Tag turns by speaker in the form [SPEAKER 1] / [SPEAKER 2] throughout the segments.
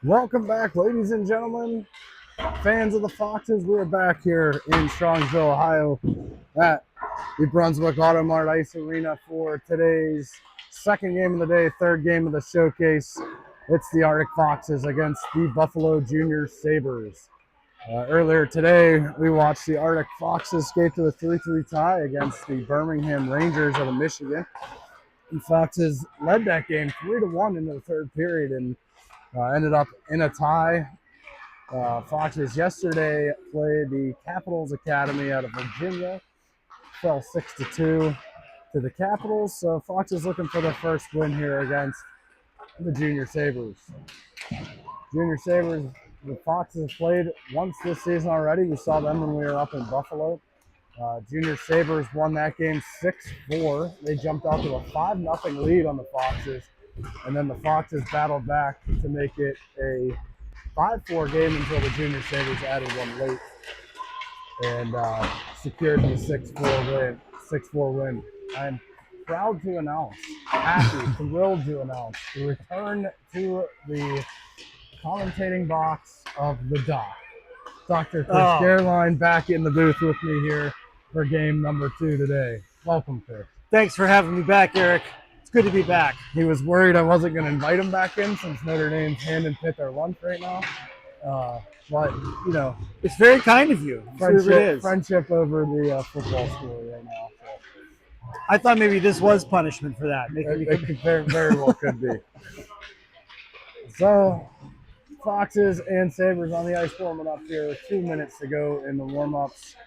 [SPEAKER 1] Welcome back, ladies and gentlemen, fans of the Foxes. We're back here in Strongsville, Ohio, at the Brunswick Auto Mart Ice Arena for today's second game of the day, third game of the showcase. It's the Arctic Foxes against the Buffalo Junior Sabres. Earlier today, we watched the Arctic Foxes skate to a 3-3 tie against the Birmingham Rangers out of Michigan. The Foxes led that game 3-1 into the third period and ended up in a tie. Foxes yesterday played the Capitals Academy out of Virginia, fell 6-2 to the Capitals. So Foxes looking for their first win here against the Junior Sabres. Junior Sabres, the Foxes have played once this season already. We saw them when we were up in Buffalo. Junior Sabres won that game 6-4. They jumped out to a 5-0 lead on the Foxes. And then the Foxes battled back to make it a 5-4 game until the Junior Sabres added one late and secured the 6-4 win. I'm proud to announce, happy, thrilled to announce the return to the commentating box of the Doc. Dr. Chris Gerline back in the booth with me here for game number 2 today. Welcome, Chris.
[SPEAKER 2] Thanks for having me back, Eric. It's good to be back.
[SPEAKER 1] He was worried I wasn't going to invite him back in since Notre Dame's handing Pitt their lunch right now. But, you know.
[SPEAKER 2] It's very kind of you.
[SPEAKER 1] Friendship over the football school right now. So.
[SPEAKER 2] I thought maybe this was punishment for that.
[SPEAKER 1] It very well could be. So, Foxes and Sabres on the ice warming up here. 2 minutes to go in the warm-ups.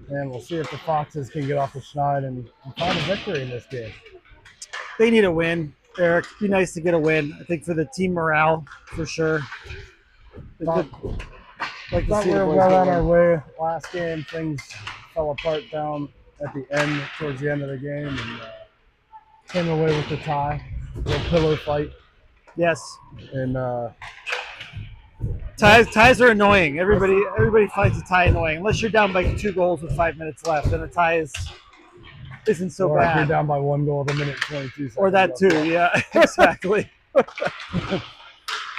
[SPEAKER 1] And we'll see if the Foxes can get off the schneid and find a victory in this game.
[SPEAKER 2] They need a win, Eric. It'd be nice to get a win. I think for the team morale, for sure.
[SPEAKER 1] Thought we were well on our way last game. Things fell apart down at the end, towards the end of the game, and came away with the tie. A little pillow fight.
[SPEAKER 2] Yes.
[SPEAKER 1] And
[SPEAKER 2] ties are annoying. Everybody finds a tie annoying. Unless you're down by 2 goals with 5 minutes left, then a tie isn't so bad.
[SPEAKER 1] If you're down by 1 goal with 1:22 seconds.
[SPEAKER 2] Or that too, yeah, exactly.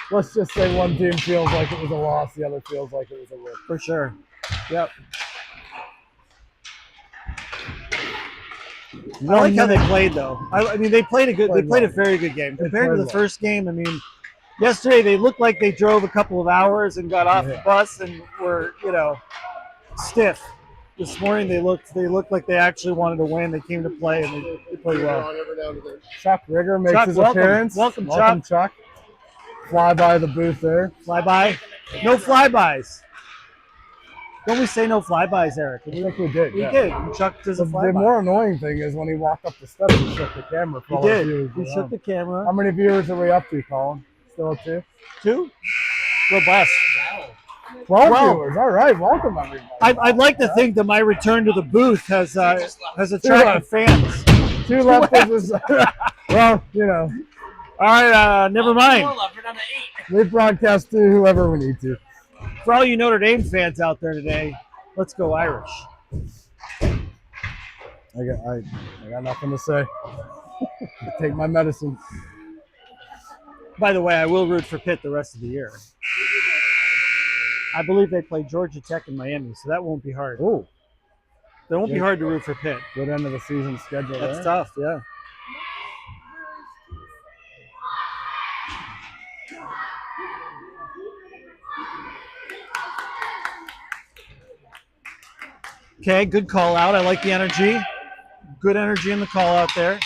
[SPEAKER 1] Let's just say one team feels like it was a loss, the other feels like it was a win.
[SPEAKER 2] For sure. Yep. I like how they played, though. I mean, they played a very good game compared to the first game. I mean, yesterday they looked like they drove a couple of hours and got off the bus and were, stiff. This morning they looked like they actually wanted to win. They came to play and they played well.
[SPEAKER 1] Chuck Rigger makes his appearance.
[SPEAKER 2] Welcome,
[SPEAKER 1] Chuck. Fly by the booth there.
[SPEAKER 2] Fly by? No flybys. Don't we say no flybys, Eric?
[SPEAKER 1] I think we did.
[SPEAKER 2] We did. Chuck does a flyby.
[SPEAKER 1] The more annoying thing is when he walked up the steps, he shook the camera.
[SPEAKER 2] He did. He shook the camera.
[SPEAKER 1] How many viewers are we up to, Colin? Still at 2?
[SPEAKER 2] 2? Real blessed.
[SPEAKER 1] 12 viewers. All right. Welcome, everybody.
[SPEAKER 2] I'd like to think that my return to the booth has attracted fans.
[SPEAKER 1] 2 left. Well,
[SPEAKER 2] All right, never mind.
[SPEAKER 1] We broadcast to whoever we need to.
[SPEAKER 2] For all you Notre Dame fans out there today, let's go Irish.
[SPEAKER 1] I got nothing to say. Take my medicine.
[SPEAKER 2] By the way, I will root for Pitt the rest of the year. I believe they play Georgia Tech in Miami, so that won't be hard.
[SPEAKER 1] Oh,
[SPEAKER 2] that won't be hard to root for Pitt.
[SPEAKER 1] Good end of the season schedule.
[SPEAKER 2] That's tough, yeah. Okay, good call out. I like the energy. Good energy in the call out there.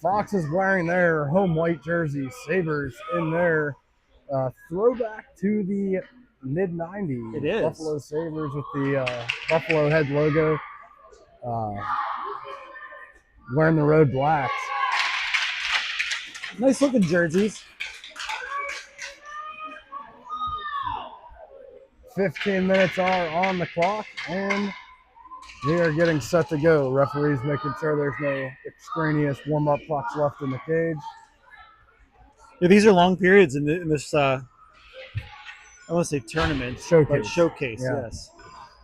[SPEAKER 1] Fox is wearing their home white jersey. Sabres in their throwback to the mid-90s.
[SPEAKER 2] It is.
[SPEAKER 1] Buffalo Sabres with the Buffalo head logo. Wearing the road blacks.
[SPEAKER 2] Nice looking jerseys.
[SPEAKER 1] 15 minutes are on the clock, and we are getting set to go. Referees making sure there's no extraneous warm-up pucks left in the cage.
[SPEAKER 2] Yeah, these are long periods in this, I want to say tournament.
[SPEAKER 1] Showcase,
[SPEAKER 2] yes.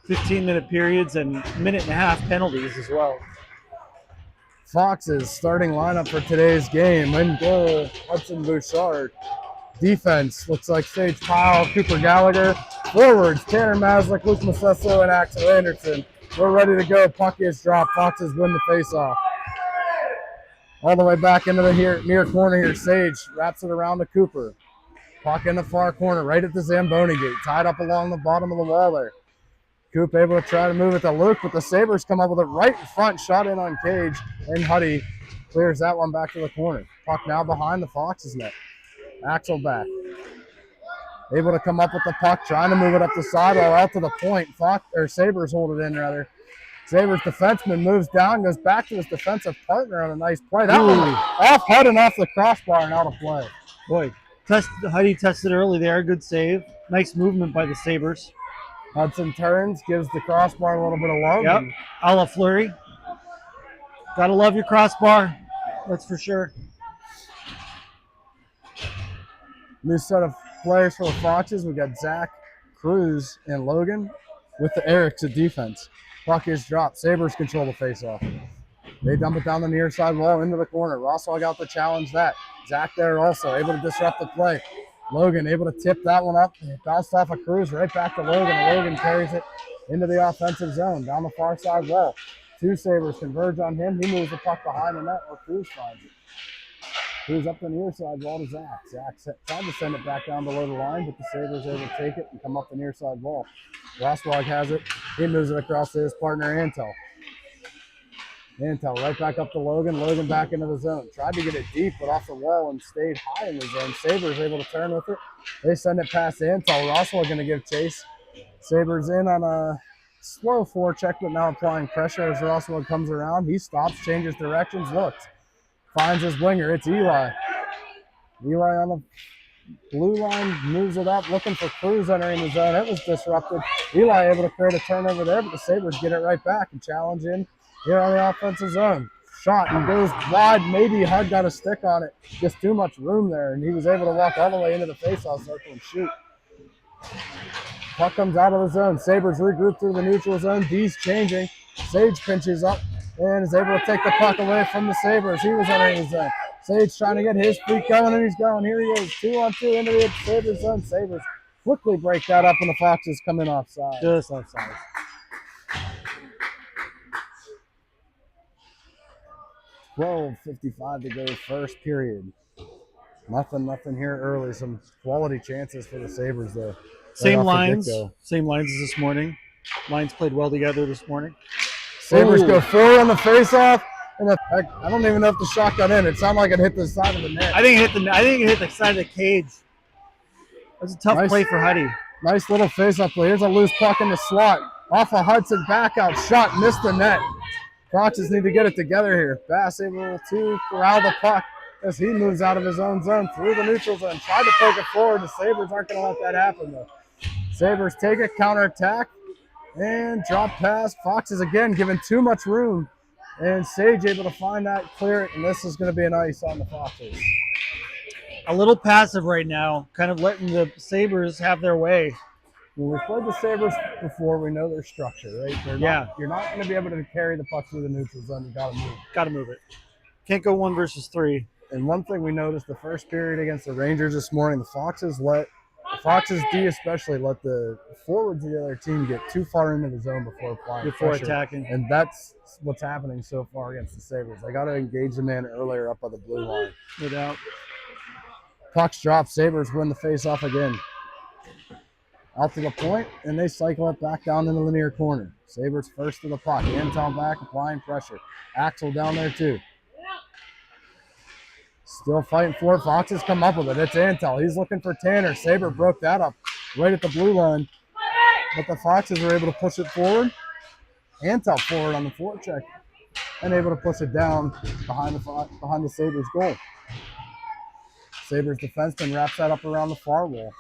[SPEAKER 2] 15-minute periods and minute and a half penalties as well.
[SPEAKER 1] Fox's starting lineup for today's game. In goal, Hudson Bouchard. Defense looks like Sage Powell, Cooper Gallagher. Forwards, Tanner Maslick, Luke Massesso, and Axel Anderson. We're ready to go. Puck is dropped. Foxes win the faceoff. All the way back into the near corner here. Sage wraps it around to Cooper. Puck in the far corner, right at the Zamboni gate. Tied up along the bottom of the wall there. Coop able to try to move it to Luke, but the Sabres come up with it right in front. Shot in on Cage, and Huddy clears that one back to the corner. Puck now behind the Foxes net. Axel back. Able to come up with the puck, trying to move it up the sidewall out to the point. Sabres hold it in rather. Sabres defenseman moves down, goes back to his defensive partner on a nice play. That one off Hud and off the crossbar and out of play.
[SPEAKER 2] Boy, Huddy tested early there. Good save. Nice movement by the Sabres.
[SPEAKER 1] Hudson turns, gives the crossbar a little bit of love.
[SPEAKER 2] Yep, a la Fleury. Gotta love your crossbar, that's for sure.
[SPEAKER 1] New set of players for the Foxes. We got Zach, Cruz, and Logan with the Erics at defense. Puck is dropped. Sabres control the faceoff. They dump it down the near side wall into the corner. Rosswell got to challenge that. Zach there also, able to disrupt the play. Logan able to tip that one up. It bounced off a Cruz right back to Logan. And Logan carries it into the offensive zone, down the far side wall. Two Sabres converge on him. He moves the puck behind the net where Cruz finds it. Cruz up the near side wall to Zach. Zach tried to send it back down below the line, but the Sabres able to take it and come up the near side wall. Roswag has it. He moves it across to his partner, Antel. Antel right back up to Logan. Logan back into the zone. Tried to get it deep, but off the wall and stayed high in the zone. Sabres able to turn with it. They send it past Antel. Roswell going to give chase. Sabres in on a slow forecheck, but now applying pressure as Roswell comes around. He stops, changes directions, looks. Finds his winger. It's Eli. Eli on the blue line, moves it up, looking for Cruz entering the zone. It was disrupted. Eli able to create a turnover there, but the Sabres get it right back and challenge in here on the offensive zone. Shot and goes wide. Maybe Hud got a stick on it. Just too much room there, and he was able to walk all the way into the faceoff circle and shoot. Puck comes out of the zone. Sabres regroup through the neutral zone. D's changing. Sage pinches up and is able to take the puck away from the Sabres. He was entering the zone. Sage trying to get his feet going, and he's going. Here he is, 2-on-2 into the Sabres zone. Sabres quickly break that up, and the Foxes come in offside.
[SPEAKER 2] Just offside.
[SPEAKER 1] 12:55 to go, first period. Nothing here early. Some quality chances for the Sabres, though.
[SPEAKER 2] Same lines as this morning. Lines played well together this morning.
[SPEAKER 1] Sabres go forward on the faceoff, and I don't even know if the shot got in. It sounded like it hit the side of the net.
[SPEAKER 2] I think it hit the side of the cage. That's a tough play for Huddy.
[SPEAKER 1] Nice little faceoff play. Here's a loose puck in the slot. Off of Hudson, back out shot, missed the net. Foxes need to get it together here. Bass able to corral the puck as he moves out of his own zone through the neutral zone. Tried to poke it forward. The Sabres aren't going to let that happen, though. Sabres take it, counterattack, and drop pass. Foxes again given too much room. And Sage able to find that, clear it, and this is going to be an ice on the Foxes.
[SPEAKER 2] A little passive right now, kind of letting the Sabres have their way.
[SPEAKER 1] When we've played the Sabres before, we know their structure, right? You're not going to be able to carry the puck through the neutral zone. You got to move.
[SPEAKER 2] Got to move it. Can't go 1 versus 3.
[SPEAKER 1] And one thing we noticed the first period against the Rangers this morning, the Foxes D especially let the forwards of the other team get too far into the zone before
[SPEAKER 2] attacking.
[SPEAKER 1] And that's what's happening so far against the Sabres. They got to engage the man earlier up by the blue line.
[SPEAKER 2] No doubt.
[SPEAKER 1] Pucks drop. Sabres win the faceoff again. Out to the point, and they cycle it back down into the near corner. Sabres first to the puck. Anton back, applying pressure. Axel down there too. Still fighting for it. Foxes come up with it. It's Antel. He's looking for Tanner. Sabre broke that up right at the blue line. But the Foxes were able to push it forward. Antel forward on the forecheck. And able to push it down behind the Sabres goal. Sabres defenseman wraps that up around the far wall.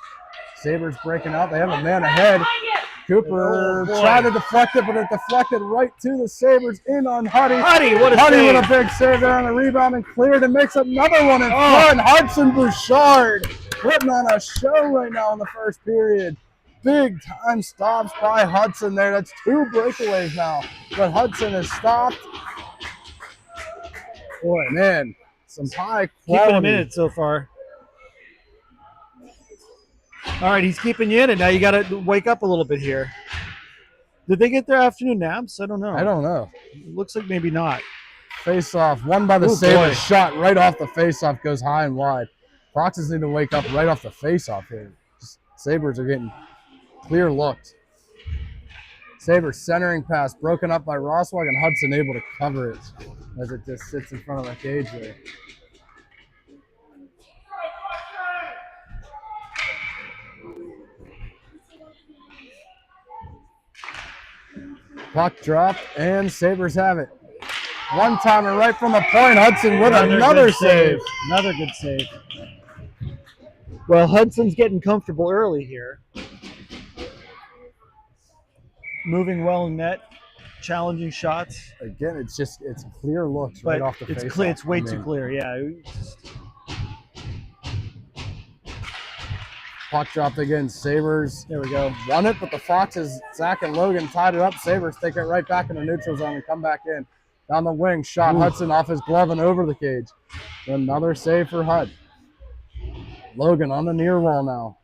[SPEAKER 1] Sabres breaking out. They have a man ahead. Cooper tried to deflect it, but it deflected right to the Sabres in on Huddy.
[SPEAKER 2] Huddy with
[SPEAKER 1] a big save there on the rebound and cleared and makes another one in front. Hudson Bouchard putting on a show right now in the first period. Big time stops by Hudson there. That's 2 breakaways now, but Hudson has stopped. Boy, man, some high quality.
[SPEAKER 2] Keeping him in it so far. All right, he's keeping you in it. Now you got to wake up a little bit here. Did they get their afternoon naps? I don't know.
[SPEAKER 1] I don't know.
[SPEAKER 2] Looks like maybe not.
[SPEAKER 1] Face off, won by the Sabres. Shot right off the face off, goes high and wide. Foxes need to wake up right off the face off here. Sabres are getting clear looks. Sabres centering pass broken up by Roswag, and Hudson able to cover it as it just sits in front of the cage there. Puck dropped, and Sabres have it. One-timer right from the point. Hudson with another save.
[SPEAKER 2] Another good save. Well, Hudson's getting comfortable early here. Moving well in net, challenging shots.
[SPEAKER 1] Again, it's clear looks right off the face.
[SPEAKER 2] It's clear. It's way too clear. Yeah.
[SPEAKER 1] Puck dropped again. Sabres.
[SPEAKER 2] There we go.
[SPEAKER 1] Won it, but the Foxes, Zach and Logan tied it up. Sabres take it right back in the neutral zone and come back in. Down the wing, shot Hudson off his glove and over the cage. Another save for Hud. Logan on the near wall now.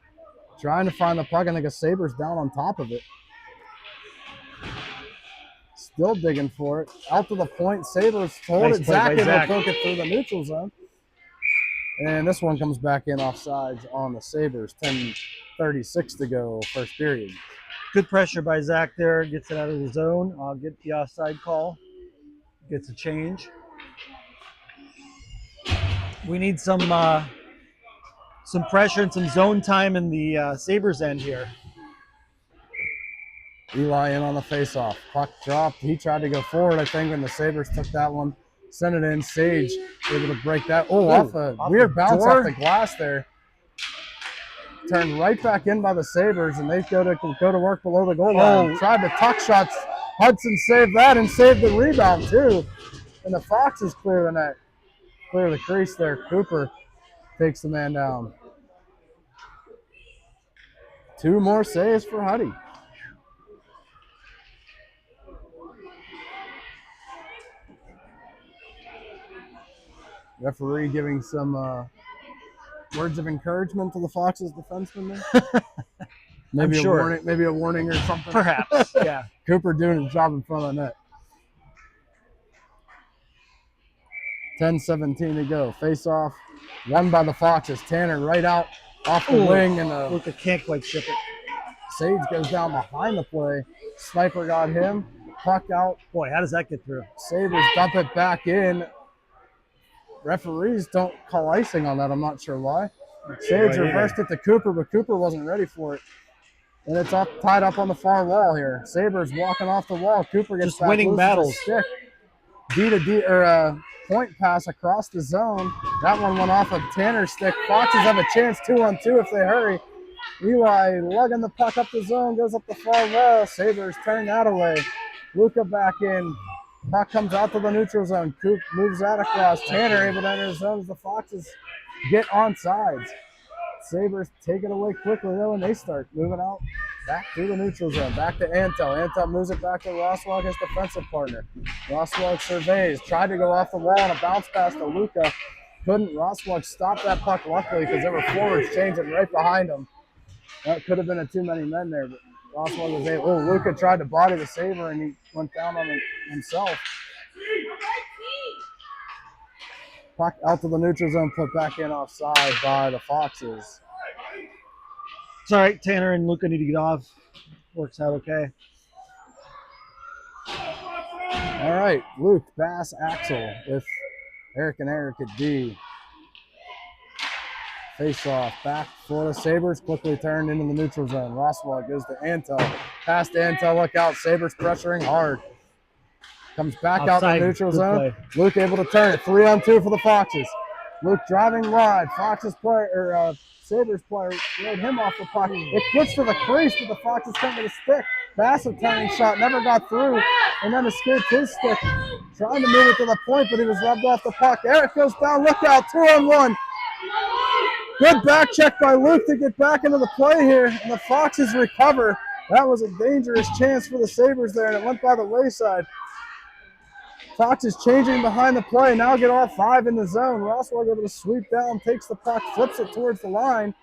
[SPEAKER 1] Trying to find the puck. I think a Sabres down on top of it. Still digging for it. Out to the point. Sabres hold it. Zach able to poke it through the neutral zone. And this one comes back in offsides on the Sabres. 10:36 to go, first period.
[SPEAKER 2] Good pressure by Zach there. Gets it out of the zone. I'll get the offside call. Gets a change. We need some pressure and some zone time in the Sabres end here.
[SPEAKER 1] Eli in on the faceoff. Puck dropped. He tried to go forward, I think, when the Sabres took that one. Sent it in. Sage able to break that. Off a weird bounce off the glass there. Turned right back in by the Sabres, and they go to work below the goal line. Tried to tuck shots. Hudson saved that and saved the rebound too. And the Foxes clear the net. Clear the crease there. Cooper takes the man down. 2 more saves for Huddy. Referee giving some words of encouragement to the Foxes defenseman there. Maybe a warning or something.
[SPEAKER 2] Perhaps, yeah.
[SPEAKER 1] Cooper doing his job in front of the net. 10:17 to go. Face off. Won by the Foxes. Tanner right out off the wing. And
[SPEAKER 2] Luka can't quite ship it.
[SPEAKER 1] Sage goes down behind the play. Sniper got him. Puck out.
[SPEAKER 2] Boy, how does that get through?
[SPEAKER 1] Sabres dump it back in. Referees don't call icing on that. I'm not sure why. Sage reversed it to Cooper, but Cooper wasn't ready for it. And it's tied up on the far wall here. Sabres walking off the wall. Cooper gets
[SPEAKER 2] just winning battles.
[SPEAKER 1] Stick. Point pass across the zone. That one went off of Tanner's stick. Foxes have a chance 2-on-2 if they hurry. Eli lugging the puck up the zone, goes up the far wall. Sabres turn that away. Luka back in. Puck comes out to the neutral zone. Coop moves that across. Tanner able to enter the zone as the Foxes get on sides. Sabres take it away quickly though, and they start moving out back through the neutral zone. Back to Antel. Antel moves it back to Roswag, his defensive partner. Roswag surveys. Tried to go off the wall on a bounce pass to Luka. Couldn't. Roswag stop that puck luckily because there were forwards changing right behind him. That could have been a too many men there, but Roswag was able. Luka tried to body the Sabre and he went down on himself. Puck out to the neutral zone, put back in offside by the Foxes.
[SPEAKER 2] It's all right. Tanner and Luka need to get off. Works out okay.
[SPEAKER 1] All right. Luke, Bass, Axel with Eric and Eric at D. Face off. Back for the Sabres. Quickly turned into the neutral zone. Roswell goes to Antel. Pass to Antel. Look out. Sabres pressuring hard. Comes back outside, out the neutral zone. Play. Luke able to turn it. 3-on-2 for the Foxes. Luke driving wide. Foxes player, Sabres player rode him off the puck. It gets to the crease, but the Foxes come to the stick. Bassett turning shot never got through, and then escaped his stick. Trying to move it to the point, but he was rubbed off the puck. Eric goes down. Look out. 2-on-1. Good back check by Luke to get back into the play here, and the Foxes recover. That was a dangerous chance for the Sabres there, and it went by the wayside. Foxes changing behind the play. Now get all 5 in the zone. Roswell able to sweep down, takes the puck, flips it towards the line.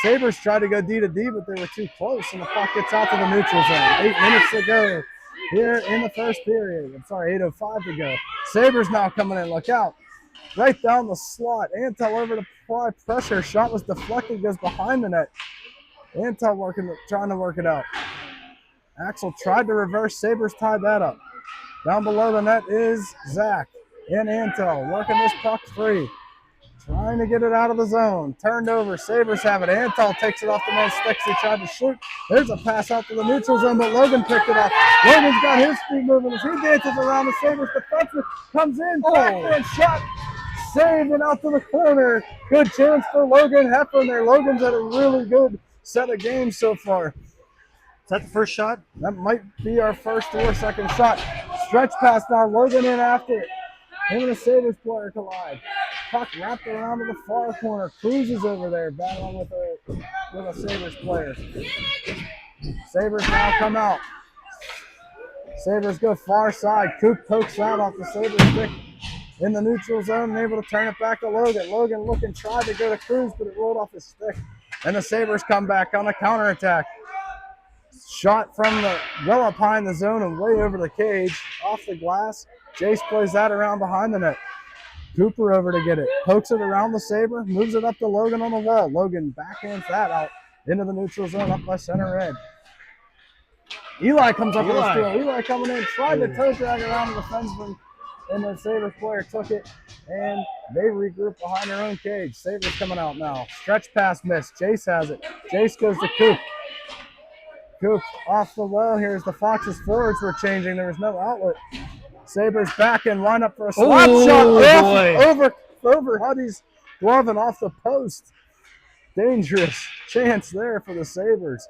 [SPEAKER 1] Sabres tried to go D to D, but they were too close, and the puck gets out to the neutral zone. 8 minutes to go here in the first period. I'm sorry, 8:05 to go. Sabres now coming in. Look out. Right down the slot. Antel over to apply pressure. Shot was deflected, goes behind the net. Antel trying to work it out. Axel tried to reverse. Sabres tied that up. Down below the net is Zach and Antel working this puck free. Trying to get it out of the zone. Turned over. Sabres have it. Antal takes it off the man's sticks. He tried to shoot. There's a pass out to the neutral zone, but Logan picked it up. Logan's got his feet moving as he dances around the Sabres defenseman. Comes in. Backhand shot. Saved and out to the corner. Good chance for Logan Heffern there. Logan's had a really good set of games so far.
[SPEAKER 2] Is that the first shot?
[SPEAKER 1] That might be our first or second shot. Stretch pass now. Logan in after it. Him and the Sabres player collide. Puck wrapped around to the far corner. Cruz is over there battling with a Sabres player. Sabres now come out. Sabres go far side. Coop pokes out off the Sabres stick in the neutral zone and able to turn it back to Logan. Logan looking, tried to go to Cruz, but it rolled off his stick. And the Sabres come back on a counterattack. Shot from the well up high in the zone and way over the cage, off the glass. Jace plays that around behind the net. Cooper over to get it. Pokes it around the Sabre, moves it up to Logan on the wall. Logan backhands that out into the neutral zone up by center red. Eli comes up with a steal. Eli coming in, tried to toe drag around the defenseman, and the Sabres player took it, and they regroup behind their own cage. Sabres coming out now. Stretch pass miss. Jace has it. Jace goes to Coop. Coop off the wall. Here's the Foxes forwards were changing. There was no outlet. Sabres back and line up for a slap shot over Huddy's glove and off the post. Dangerous chance there for the Sabres.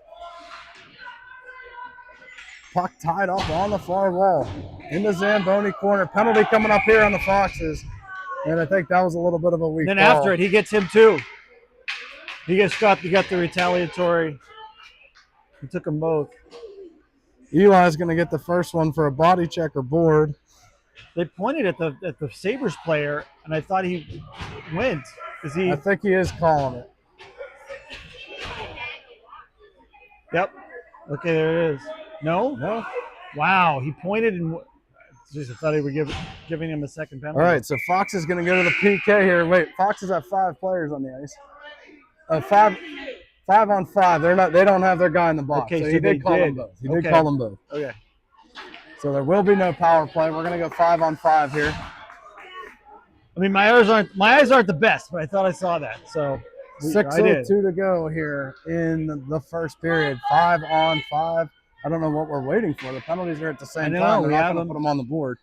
[SPEAKER 1] Puck tied up on the far wall in the Zamboni corner. Penalty coming up here on the Foxes. And I think that was a little bit of a weak
[SPEAKER 2] Then
[SPEAKER 1] ball.
[SPEAKER 2] after it, he gets him too. He got the retaliatory. He took them both.
[SPEAKER 1] Eli's going to get the first one for a body check or board.
[SPEAKER 2] They pointed at the Sabres player, and I thought he went.
[SPEAKER 1] I think he is calling it.
[SPEAKER 2] Yep. Okay, there it is. No?
[SPEAKER 1] No.
[SPEAKER 2] Wow, he pointed and just I thought he were giving him a second penalty.
[SPEAKER 1] All right, so Fox is going to go to the PK here. Wait, Fox has got 5 players on the ice. 5 on 5. They don't have their guy in the box.
[SPEAKER 2] Okay,
[SPEAKER 1] so he did call them both. He did call them both.
[SPEAKER 2] Okay.
[SPEAKER 1] So there will be no power play. We're going to go 5 on 5 here.
[SPEAKER 2] I mean, my eyes aren't the best, but I thought I saw that. So
[SPEAKER 1] 6:02 to go here in the first period. 5 on 5. I don't know what we're waiting for. The penalties are at the same time. They're not going to put them on the board.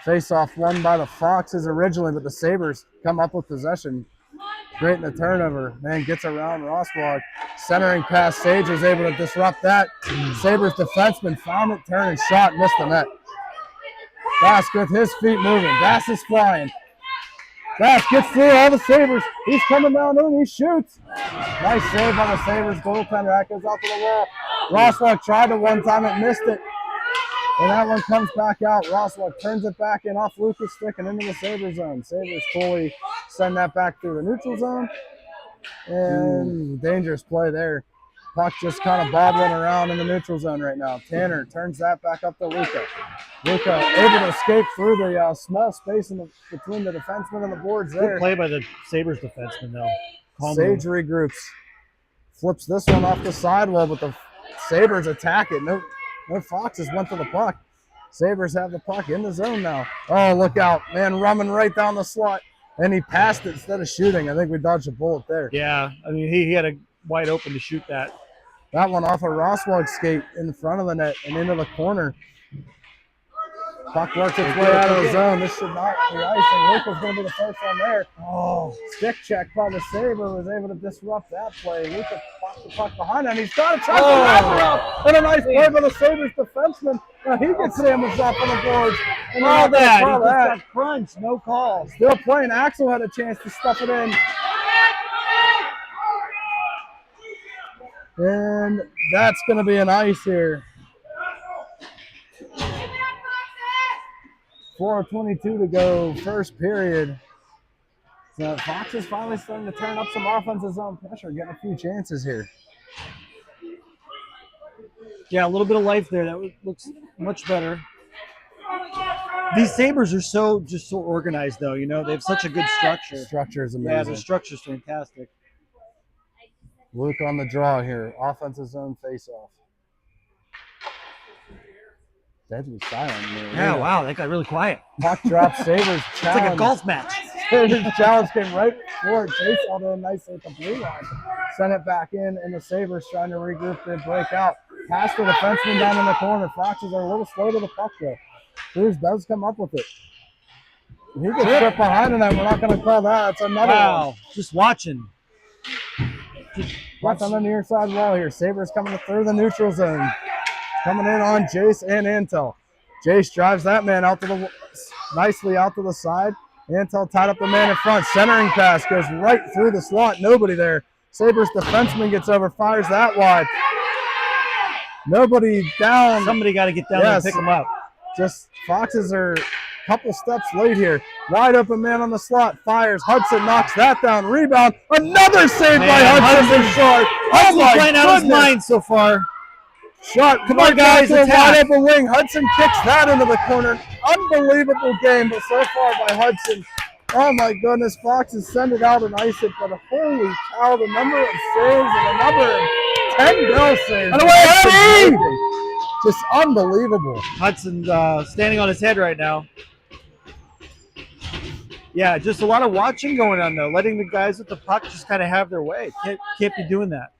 [SPEAKER 1] Face-off won by the Foxes originally, but the Sabres come up with possession. Great in the turnover. Man gets around Rosswald. Centering pass. Sage was able to disrupt that. Sabres defenseman found it, turned and shot, missed the net. Bass with his feet moving. Bass is flying. Bass gets through all the Sabres. He's coming down in. He shoots. Nice save by the Sabres goaltender. That goes out to the wall. Rosswald tried it one time. It missed it. And that one comes back out. Rosswald turns it back in off Lucas' stick and into the Sabres zone. Sabres fully send that back through the neutral zone. And dangerous play there. Puck just kind of bobbling around in the neutral zone right now. Tanner turns that back up to Luca. Luca able to escape through the small space between the defenseman and the boards there.
[SPEAKER 2] Good play by the Sabres defenseman, though.
[SPEAKER 1] Sage regroups. Flips this one off the sidewall, but the Sabres attack it. No Foxes went to the puck. Sabres have the puck in the zone now. Oh, look out. Man, running right down the slot. And he passed it instead of shooting. I think we dodged a bullet there.
[SPEAKER 2] Yeah, I mean, he had a wide open to shoot that.
[SPEAKER 1] That one off a Rosswald skate in the front of the net and into the corner. Puck works its way out of the zone. This should not be icing. Luca's going to be the first one there. Oh, stick check by the Sabre was able to disrupt that play. Luca popped the puck behind him. He's got a chance to wrap it up. And a nice play by the Sabres defenseman. Now he gets damaged off on the boards. And
[SPEAKER 2] all that. He just got crunched. No call.
[SPEAKER 1] Still playing. Axel had a chance to stuff it in. And that's going to be an ice here. 4:22 to go, first period. So Fox is finally starting to turn up some offensive zone pressure, getting a few chances here.
[SPEAKER 2] Yeah, a little bit of life there. That looks much better. These Sabres are so organized, though. You know, they have such a good structure.
[SPEAKER 1] Structure is amazing.
[SPEAKER 2] Yeah, the structure's fantastic.
[SPEAKER 1] Luke on the draw here. Offensive zone face-off. Deadly silent.
[SPEAKER 2] Yeah, wow, that got really quiet.
[SPEAKER 1] Puck drop, Sabres challenge.
[SPEAKER 2] It's like a golf match.
[SPEAKER 1] Sabres challenge came right before Chase all in nicely at the blue line. Sent it back in, and the Sabres trying to regroup their breakout. Pass the defenseman down in the corner. Foxes are a little slow to the puck, though. Cruz does come up with it. He gets tripped behind the net. We're not going to call that. It's another one.
[SPEAKER 2] Just watching.
[SPEAKER 1] Watch on the near side wall here. Sabres coming through the neutral zone. Coming in on Jace and Antel. Jace drives that man out to the nicely out to the side. Antel tied up the man in front. Centering pass goes right through the slot. Nobody there. Sabres defenseman gets over, fires that wide. Nobody down.
[SPEAKER 2] Somebody got to get down there and pick him up.
[SPEAKER 1] Just Foxes are a couple steps late here. Wide open man on the slot. Fires. Hudson knocks that down. Rebound. Another save by Hudson.
[SPEAKER 2] Hudson's playing out his mind so far.
[SPEAKER 1] Shot. Come on, guys. It's wide open wing. Hudson kicks that into the corner. Unbelievable game, but so far by Hudson. Oh, my goodness. Foxes send it out and ice it, but holy cow, the number of saves and the number of 10 bell saves.
[SPEAKER 2] And away, Eddie!
[SPEAKER 1] Just unbelievable.
[SPEAKER 2] Hudson's standing on his head right now. Yeah, just a lot of watching going on, though. Letting the guys with the puck just kind of have their way. Can't be doing that.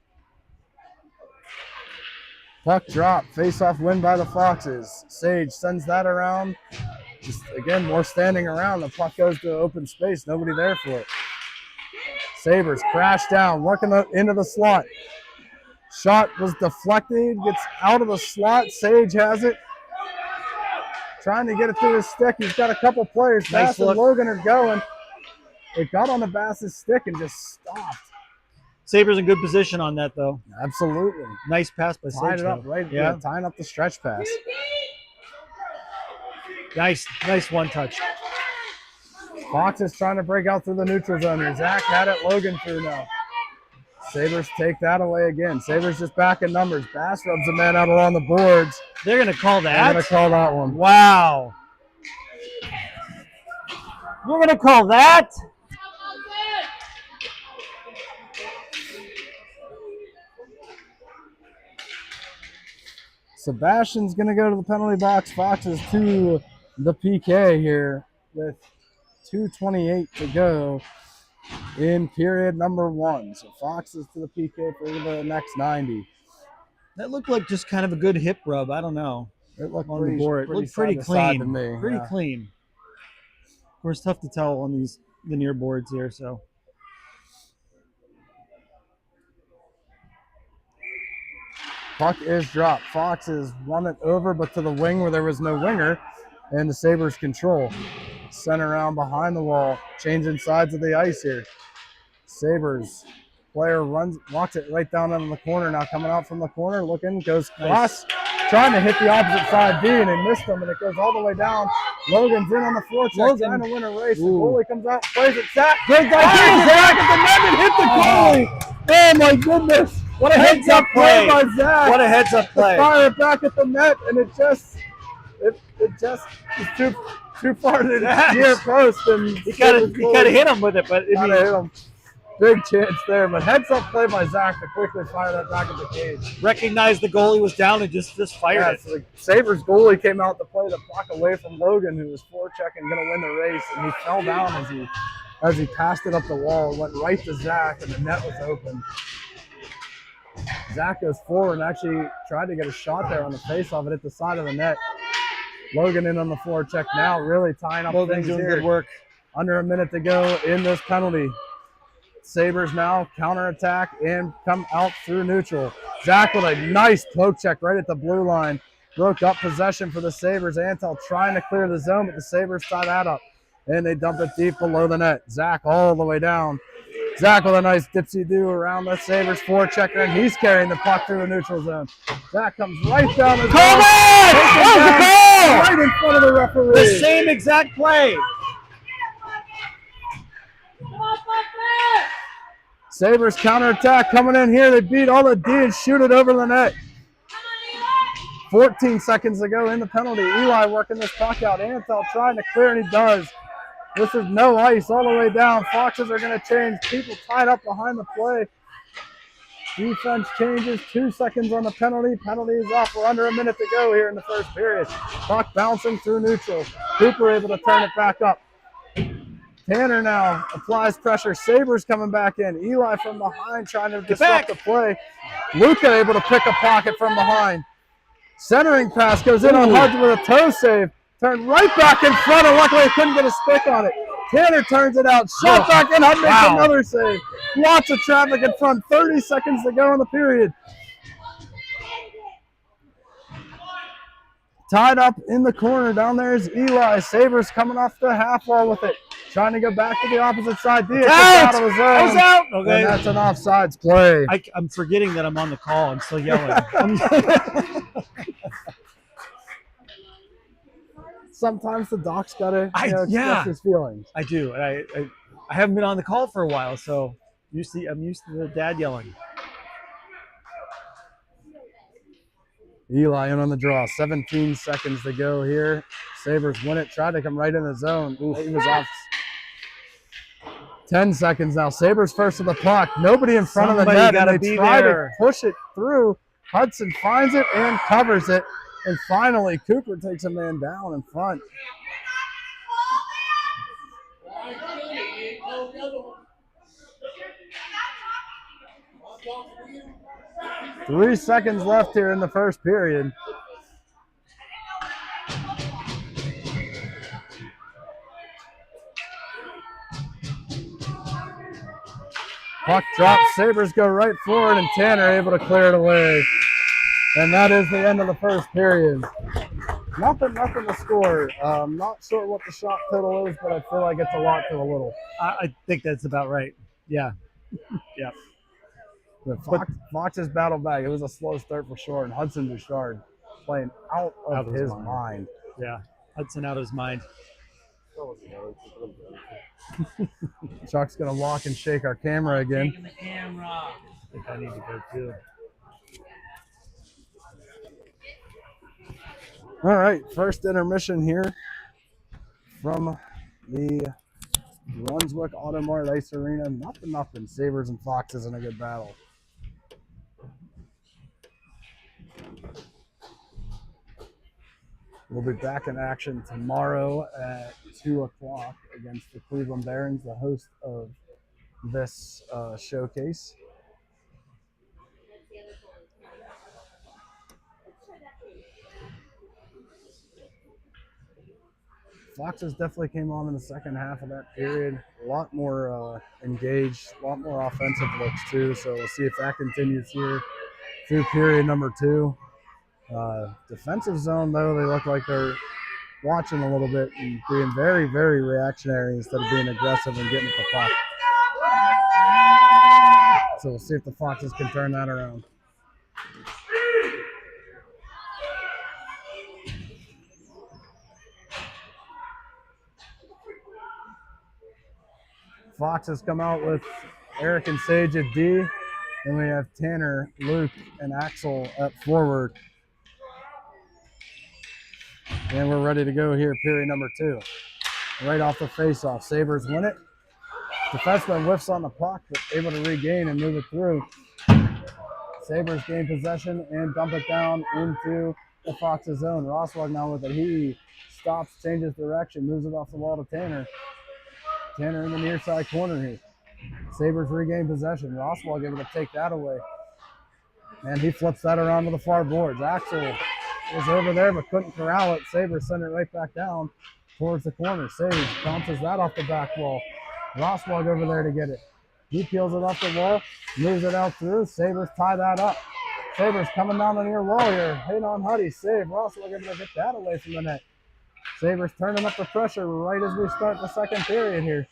[SPEAKER 1] Puck drop, face-off win by the Foxes. Sage sends that around. Just, again, more standing around. The puck goes to open space. Nobody there for it. Sabres crash down, working into the slot. Shot was deflected, gets out of the slot. Sage has it. Trying to get it through his stick. He's got a couple players. Bass and Logan are going. It got on the Bass's stick and just stopped.
[SPEAKER 2] Sabres in good position on that, though.
[SPEAKER 1] Absolutely.
[SPEAKER 2] Nice pass by Sage.
[SPEAKER 1] Tied it up, right? Yeah, tying up the stretch pass.
[SPEAKER 2] Nice one-touch.
[SPEAKER 1] Fox is trying to break out through the neutral zone here. Zach had it, Logan through now. Sabres take that away again. Sabres just back in numbers. Bass rubs the man out along the boards.
[SPEAKER 2] They're going to call that?
[SPEAKER 1] They're going to call that one.
[SPEAKER 2] Wow. You're going to call that?
[SPEAKER 1] Sebastian's going to go to the penalty box. Fox is to the PK here with 2:28 to go in period number 1. So Fox is to the PK for the next 90.
[SPEAKER 2] That looked like just kind of a good hip rub. I don't know.
[SPEAKER 1] It looked
[SPEAKER 2] on the board. It looked pretty clean. To me. Pretty clean. Of course, tough to tell on these linear boards here. So.
[SPEAKER 1] Puck is dropped. Fox has won it over, but to the wing where there was no winger, and the Sabres control. Center around behind the wall, changing sides of the ice here. Sabres player walks it right down into the corner. Now coming out from the corner, looking, goes cross, trying to hit the opposite side D, and he missed him, and it goes all the way down. Logan's in on the forecheck, trying to win a race. The goalie comes out, plays it. Zach, great guy, Zach at the net and hit the goalie. Oh my goodness!
[SPEAKER 2] What a heads-up play
[SPEAKER 1] by Zach.
[SPEAKER 2] What a heads-up play.
[SPEAKER 1] Fire it back at the net, and it just is too far to the near post. And
[SPEAKER 2] he kind of hit him with it, but
[SPEAKER 1] hit him. Big chance there, but heads-up play by Zach to quickly fire that back at the cage.
[SPEAKER 2] Recognized the goalie was down and just fired it.
[SPEAKER 1] So the Sabres goalie came out to play the puck away from Logan, who was forechecking, going to win the race, and he fell down as he passed it up the wall, went right to Zach, and the net was open. Zach goes forward and actually tried to get a shot there on the face-off. It hit the side of the net. Logan in on the forecheck now, really tying up things
[SPEAKER 2] doing
[SPEAKER 1] here.
[SPEAKER 2] Good work.
[SPEAKER 1] Under a minute to go in this penalty. Sabres now counterattack and come out through neutral. Zach with a nice poke check right at the blue line. Broke up possession for the Sabres. Antel trying to clear the zone, but the Sabres tie that up. And they dump it deep below the net. Zach all the way down. Zach with a nice dipsy-do around the Sabres forechecker, and he's carrying the puck through the neutral zone. Zach comes right down the zone. Right in front of the referee.
[SPEAKER 2] The same exact play.
[SPEAKER 1] Sabres counterattack coming in here. They beat all the D and shoot it over the net. 14 seconds to go in the penalty. Eli working this puck out. Antel trying to clear, and he does. This is no ice all the way down. Foxes are going to change. People tied up behind the play. Defense changes. 2 seconds on the penalty. Penalty is off. We're under a minute to go here in the first period. Puck bouncing through neutral. Cooper able to turn it back up. Tanner now applies pressure. Sabres coming back in. Eli from behind trying to disrupt the play. Luca able to pick a pocket from behind. Centering pass goes in on Hudson with a toe save. Turned right back in front, and luckily he couldn't get a stick on it. Tanner turns it out. Shot back in. Hud makes another save. Lots of traffic in front. 30 seconds to go in the period. Tied up in the corner. Down there is Eli. Sabres coming off the half wall with it. Trying to go back to the opposite side. Diaz out of the zone.
[SPEAKER 2] That was out. Okay.
[SPEAKER 1] And that's an offsides play.
[SPEAKER 2] I'm forgetting that I'm on the call. I'm still yelling.
[SPEAKER 1] Sometimes the doc's got to express his feelings.
[SPEAKER 2] I do. And I haven't been on the call for a while, so I'm used to the dad yelling.
[SPEAKER 1] Eli in on the draw. 17 seconds to go here. Sabres win it. Tried to come right in the zone. Ooh, he was off. 10 seconds now. Sabres first with the puck. Nobody in front of the net. And they try to push it through. Hudson finds it and covers it. And finally, Cooper takes a man down in front. Three seconds left here in the first period. Puck drops, Sabres go right forward, and Tanner able to clear it away. And that is the end of the first period. Nothing to score. Not sure what the shot total is, but I feel like it's a lot to a little.
[SPEAKER 2] I think that's about right. Yeah. Yeah.
[SPEAKER 1] Fox's battle back. It was a slow start for sure, and Hudson Bouchard playing out of his mind.
[SPEAKER 2] Yeah, Hudson out of his mind.
[SPEAKER 1] Chuck's going to lock and shake our camera again.
[SPEAKER 2] Taking the camera. I think I need to go too.
[SPEAKER 1] All right, first intermission here from the Brunswick Automart Ice Arena. Nothing. Sabres and Foxes in a good battle. We'll be back in action tomorrow at 2 o'clock against the Cleveland Barons, the host of this showcase. Foxes definitely came on in the second half of that period. A lot more engaged, a lot more offensive looks too. So we'll see if that continues here through period number 2. Defensive zone, though, they look like they're watching a little bit and being very, very reactionary instead of being aggressive and getting at the puck. So we'll see if the Foxes can turn that around. Foxes come out with Eric and Sage at D. Then we have Tanner, Luke, and Axel at forward. And we're ready to go here, period number 2. Right off the face-off. Sabres win it. Defenseman whiffs on the puck, but able to regain and move it through. Sabres gain possession and dump it down into the Foxes zone. Roswell now with it. He stops, changes direction, moves it off the wall to Tanner. Tanner in the near side corner here. Sabres regain possession. Roswell able to take that away. And he flips that around to the far boards. Axel was over there but couldn't corral it. Sabres send it right back down towards the corner. Sage bounces that off the back wall. Roswell over there to get it. He peels it off the wall, moves it out through. Sabres tie that up. Sabres coming down the near wall here. Hitting on Huddy. Save. Roswell able to get that away from the net. Sabres turning up the pressure right as we start the second period here.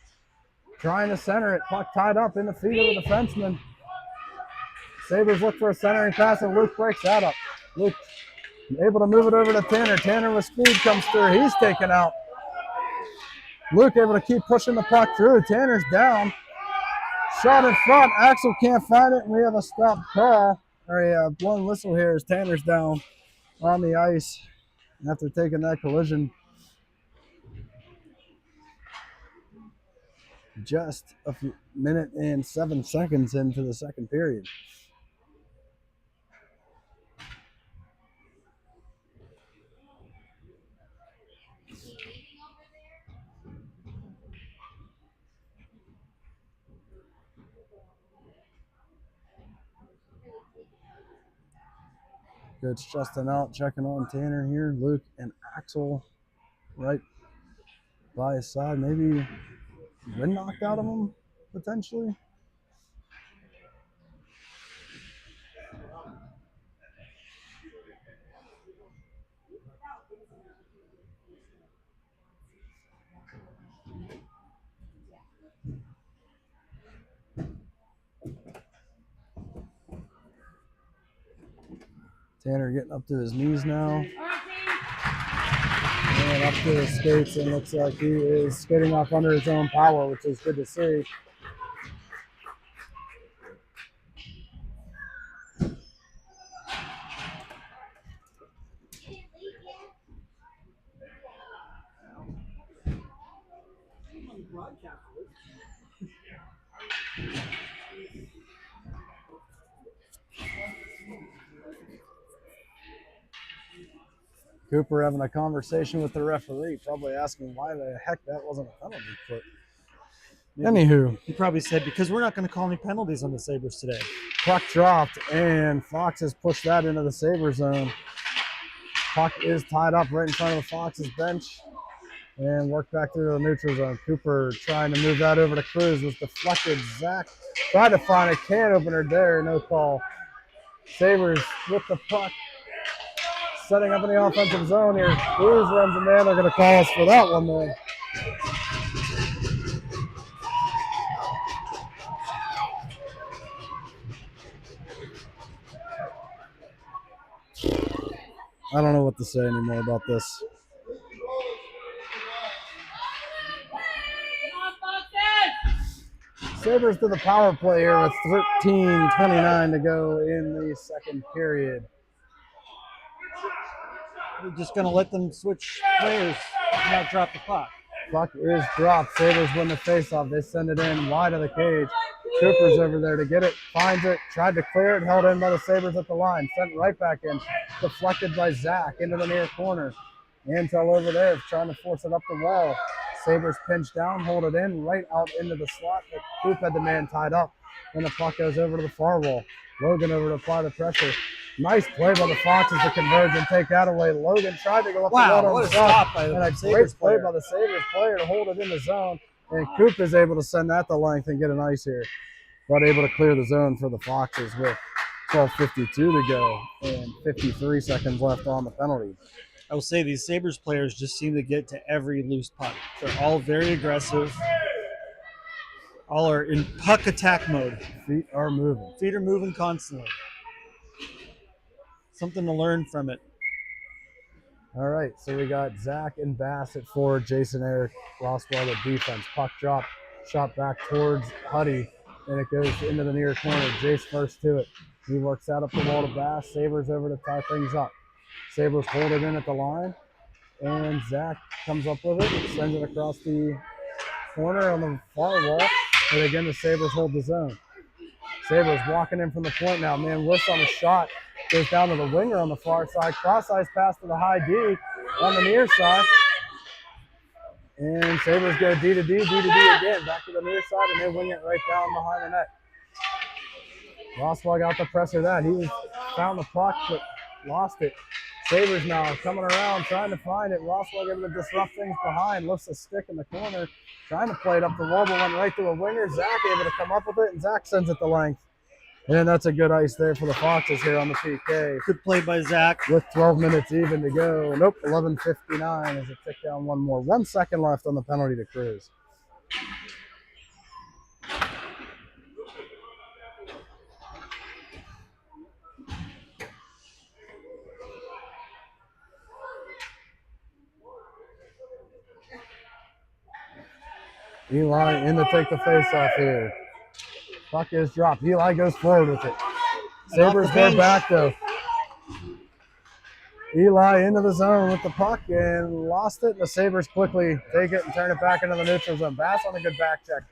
[SPEAKER 1] Trying to center it. Puck tied up in the feet of the defenseman. Sabres look for a centering pass, and Luke breaks that up. Luke able to move it over to Tanner. Tanner with speed comes through. He's taken out. Luke able to keep pushing the puck through. Tanner's down. Shot in front. Axel can't find it, and we have a stop call. Or a blown whistle here as Tanner's down on the ice after taking that collision. Just a minute and 7 seconds into the second period. It's Justin out checking on Tanner here. Luke and Axel right by his side. Maybe wind knocked out of him potentially. Tanner getting up to his knees now. And up to his skates, and looks like he is skating off under his own power, which is good to see. Cooper having a conversation with the referee, probably asking why the heck that wasn't a penalty. But anywho,
[SPEAKER 2] he probably said, because we're not going to call any penalties on the Sabres today.
[SPEAKER 1] Puck dropped, and Fox has pushed that into the Sabre zone. Puck is tied up right in front of the Fox's bench and worked back through the neutral zone. Cooper trying to move that over to Cruz, was deflected. Zach tried to find a can opener there, no call. Sabres with the puck, setting up in the offensive zone here. Cruz runs him in. They're going to call us for that one, though. I don't know what to say anymore about this. Sabres to the power play here with 13:29 to go in the second period.
[SPEAKER 2] We're just going to let them switch players and not drop the puck.
[SPEAKER 1] Puck is dropped. Sabres win the faceoff. They send it in wide of the cage. Cooper's over there to get it, finds it, tried to clear it, held in by the Sabres at the line, sent right back in, deflected by Zach into the near corner. Antel over there trying to force it up the wall. Sabres pinch down, hold it in, right out into the slot, but Coop had the man tied up. And the puck goes over to the far wall. Logan over to apply the pressure. Nice play by the Foxes to converge and take that away. Logan tried to go up the wall on the stop, and a great play by the Sabres player to hold it in the zone. And Coop is able to send that to length and get an ice here. But able to clear the zone for the Foxes with 12:52 to go and 53 seconds left on the penalty.
[SPEAKER 2] I will say these Sabres players just seem to get to every loose puck. They're all very aggressive. All are in puck attack mode.
[SPEAKER 1] Feet are moving.
[SPEAKER 2] Feet are moving constantly. Something to learn from it.
[SPEAKER 1] All right, so we got Zach and Bass at forward, Jason Eric, Roswell at defense. Puck drop, shot back towards Huddy, and it goes into the near corner. Jace first to it. He works out up the wall to Bass. Sabres over to tie things up. Sabres hold it in at the line, and Zach comes up with it, sends it across the corner on the far wall, and again the Sabres hold the zone. Sabres walking in from the point now. Man, whiffs on the shot, goes down to the winger on the far side. Cross-ice pass to the high D on the near side. And Sabres go D to D, D to D again, back to the near side, and they wing it right down behind the net. Roswell got the pressure that. He found the puck, but lost it. Sabres now coming around, trying to find it. Roswell able to disrupt things behind, lifts a stick in the corner, trying to play it up the wall, but went right through a winger. Zach able to come up with it, and Zach sends it to length. And that's a good ice there for the Foxes here on the PK.
[SPEAKER 2] Good play by Zach.
[SPEAKER 1] With 12 minutes even to go. Nope, 11:59 as it tick down one more. 1 second left on the penalty to Cruz. Eli in to take the face off here. Puck is dropped. Eli goes forward with it. Sabres go back though. Eli into the zone with the puck and lost it. And the Sabres quickly take it and turn it back into the neutral zone. Bass on a good back check.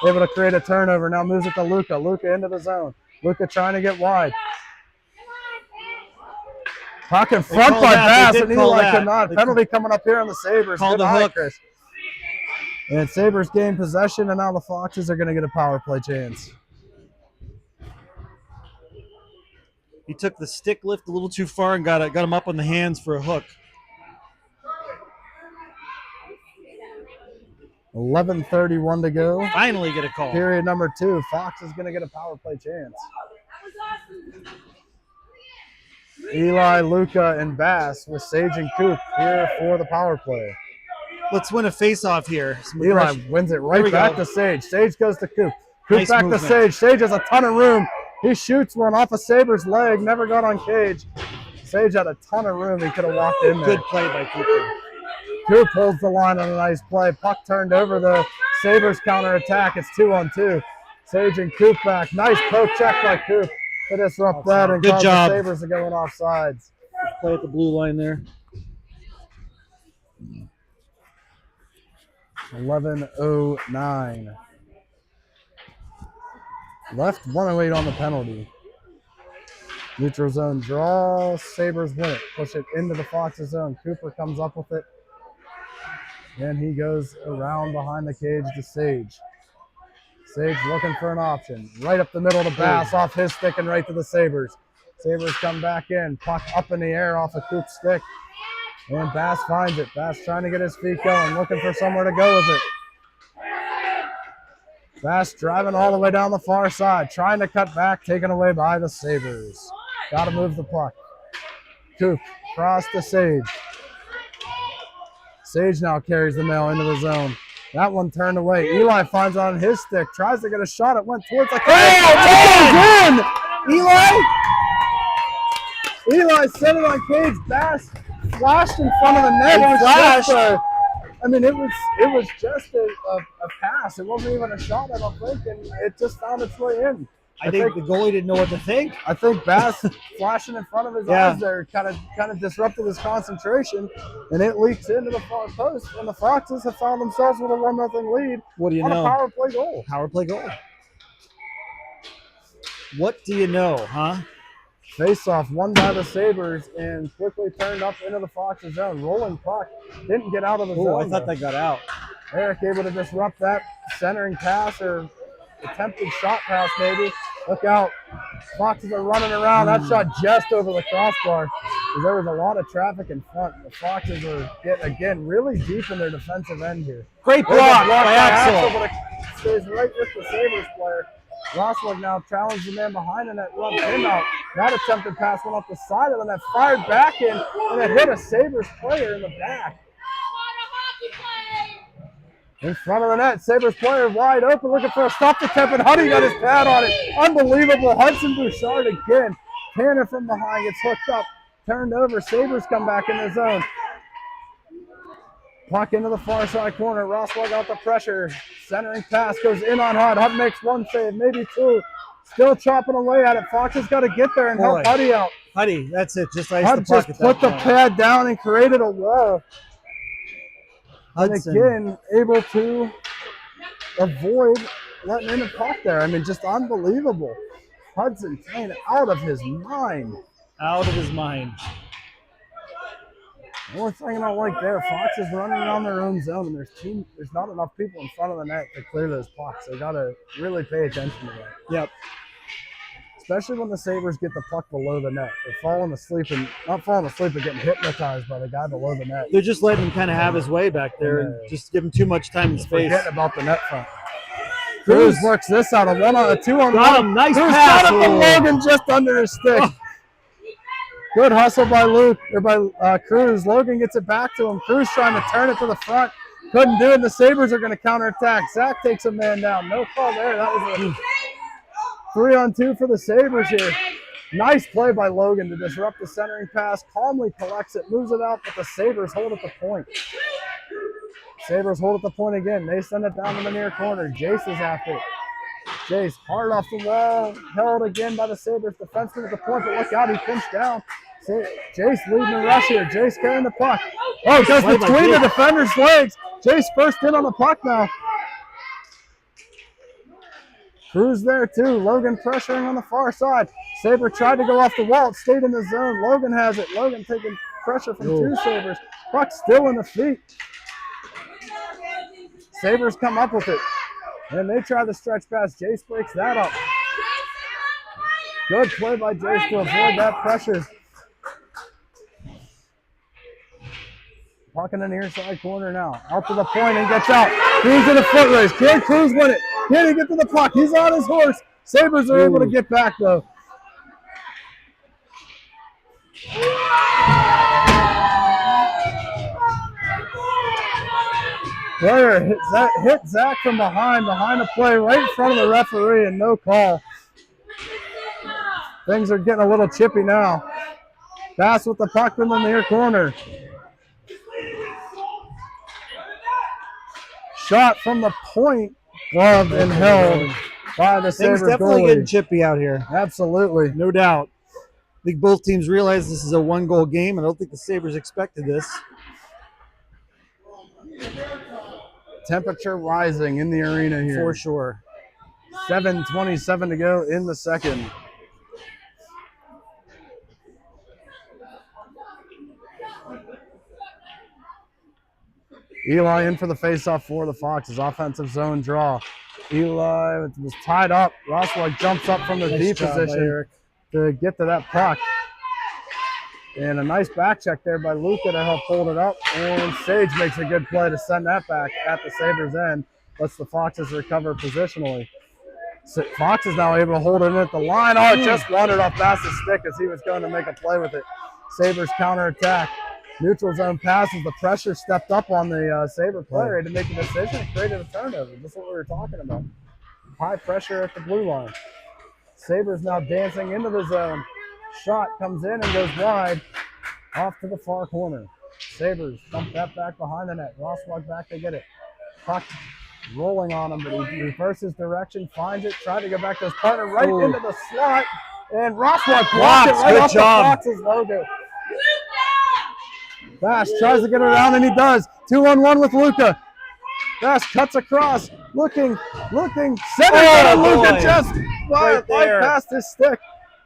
[SPEAKER 1] Able to create a turnover. Now moves it to Luca. Luca into the zone. Luca trying to get wide. Puck in front by Bass, and Eli could not. Penalty coming up here on the Sabres.
[SPEAKER 2] Called the hook.
[SPEAKER 1] Chris. And Sabres gain possession, and now the Foxes are going to get a power play chance.
[SPEAKER 2] He took the stick lift a little too far and got him up on the hands for a hook.
[SPEAKER 1] 11:31 to go.
[SPEAKER 2] Finally get a call.
[SPEAKER 1] Period number 2. Fox is going to get a power play chance. Eli, Luca, and Bass with Sage and Coop here for the power play.
[SPEAKER 2] Let's win a face-off here.
[SPEAKER 1] Eli wins it right back to Sage. Sage goes to Coop. Coop
[SPEAKER 2] Nice
[SPEAKER 1] back
[SPEAKER 2] movement.
[SPEAKER 1] to Sage. Sage has a ton of room. He shoots one off a Sabres leg. Never got on cage. Sage had a ton of room. He could have walked in there.
[SPEAKER 2] Good play by Cooper.
[SPEAKER 1] Coop holds the line on a nice play. Puck turned over the Sabres counterattack. It's 2-on-2. Sage and Coop back. Nice poke check by Coop to disrupt that and cause the Sabres to go in offsides.
[SPEAKER 2] Play at the blue line there.
[SPEAKER 1] 11:09. Left 1:08 on the penalty. Neutral zone draw. Sabres win it. Push it into the Foxes zone. Cooper comes up with it. And he goes around behind the cage to Sage. Sage looking for an option. Right up the middle to Bass off his stick and right to the Sabres. Sabres come back in. Puck up in the air off of Coop's stick. And Bass finds it. Bass trying to get his feet going. Looking for somewhere to go with it. Bass driving all the way down the far side, trying to cut back, taken away by the Sabres. Got to move the puck. Coop, cross to Sage. Sage now carries the mail into the zone. That one turned away. Eli finds it on his stick, tries to get a shot. It went towards the cage. Oh, again! Eli set it on cage. Bass flashed in front of the net. It was just a pass. It wasn't even a shot, I don't think, and it just found its way in.
[SPEAKER 2] I think the goalie didn't know what to think.
[SPEAKER 1] I think Bass flashing in front of his eyes there kind of disrupted his concentration, and it leaks into the far post. And the Foxes have found themselves with a 1-0 lead.
[SPEAKER 2] What do you
[SPEAKER 1] on
[SPEAKER 2] know?
[SPEAKER 1] A power play goal.
[SPEAKER 2] Power play goal. What do you know, huh?
[SPEAKER 1] Face-off won by the Sabres and quickly turned up into the Foxes zone. Rolling puck. Didn't get out of the zone.
[SPEAKER 2] I thought that got out.
[SPEAKER 1] Eric able to disrupt that centering pass or attempted shot pass maybe. Look out. Foxes are running around. That shot just over the crossbar. There was a lot of traffic in front. The Foxes are getting, again, really deep in their defensive end here.
[SPEAKER 2] Great block by Axel.
[SPEAKER 1] But it stays right with the Sabres player. Roswell now challenged the man behind the net, runs him out. That attempted pass went off the side of the net, fired back in, and it hit a Sabres player in the back. In front of the net, Sabres player wide open, looking for a stop attempt, and Huddy got his pad on it. Unbelievable. Hudson Bouchard again. Tanner from behind gets hooked up, turned over. Sabres come back in the zone. Puck into the far side corner. Roswell got the pressure. Centering pass goes in on Hud. Hud makes one save, maybe two. Still chopping away at it. Fox has got to get there and help Huddy out.
[SPEAKER 2] Huddy, that's it. Just ice
[SPEAKER 1] Hud
[SPEAKER 2] the puck
[SPEAKER 1] just put the pad down and created a wall.
[SPEAKER 2] Hudson.
[SPEAKER 1] And again, able to avoid letting in a puck there. I mean, just unbelievable. Hudson playing out of his mind.
[SPEAKER 2] Out of his mind.
[SPEAKER 1] The only thing I don't like there, Fox is running around their own zone, and there's not enough people in front of the net to clear those pucks. They got to really pay attention to that.
[SPEAKER 2] Yep.
[SPEAKER 1] Especially when the Sabres get the puck below the net. They're falling asleep, and not falling asleep, but getting hypnotized by the guy below the net.
[SPEAKER 2] They're just letting him kind of have his way back there and just give him too much time and space.
[SPEAKER 1] Forgetting about the net front. Cruz works this out, a 2-on-1.
[SPEAKER 2] Got him, nice
[SPEAKER 1] Cruz
[SPEAKER 2] pass.
[SPEAKER 1] got it to Logan just under his stick. Good hustle by Cruz. Logan gets it back to him. Cruz trying to turn it to the front. Couldn't do it. The Sabres are going to counterattack. Zach takes a man down. No call there. That was a 3-on-2 for the Sabres here. Nice play by Logan to disrupt the centering pass. Calmly collects it, moves it out, but the Sabres hold at the point. Sabres hold at the point again. They send it down to the near corner. Jace is after it. Jace hard off the wall, held again by the Sabres defenseman at the point, but look out, he pinched down. Jace leading the rush here. Jace carrying the puck. Oh, goes between the defender's legs. Jace first in on the puck now. Cruz there too. Logan pressuring on the far side. Sabre tried to go off the wall. It stayed in the zone. Logan has it. Logan taking pressure from two Sabres. Puck still in the feet. Sabres come up with it. And they try the stretch pass. Jace breaks that up. Good play by Jace to avoid that pressure. Puck in the near side corner now. Out to the point and gets out. Cruz in a foot race. Can Cruz win it? Can he get to the puck? He's on his horse. Sabres are able to get back though. Player hit Zach from behind the play, right in front of the referee, and no call. Things are getting a little chippy now. Pass with the puck in the near corner. Shot from the point, gloved and held by the Sabres
[SPEAKER 2] Things definitely
[SPEAKER 1] goalie.
[SPEAKER 2] getting chippy out here.
[SPEAKER 1] Absolutely.
[SPEAKER 2] No doubt. I think both teams realize this is a one-goal game. I don't think the Sabres expected this.
[SPEAKER 1] Temperature rising in the arena here.
[SPEAKER 2] For sure.
[SPEAKER 1] 7:27 to go in the second. Eli in for the faceoff for the Foxes. Offensive zone draw. Eli was tied up. Roswell jumps up from the D position to get to that puck. And a nice back check there by Luca to help hold it up. And Sage makes a good play to send that back at the Sabres end. Lets the Foxes recover positionally. Fox is now able to hold it in at the line. Oh, it just wandered off Bass's stick as he was going to make a play with it. Sabres counterattack. Neutral zone passes. The pressure stepped up on the Sabre player to make a decision and created a turnover. That's what we were talking about. High pressure at the blue line. Sabres now dancing into the zone. Shot comes in and goes wide off to the far corner. Sabres dump that back behind the net. Roswell back to get it. Puck rolling on him, but he reverses direction, finds it, tried to go back to his partner right into the slot, and Roswell blocked it right off the Fox's logo. Bass tries to get it around, and he does. 2-on-1 with Luca. Bass cuts across, looking, centers and Luca just right past his stick.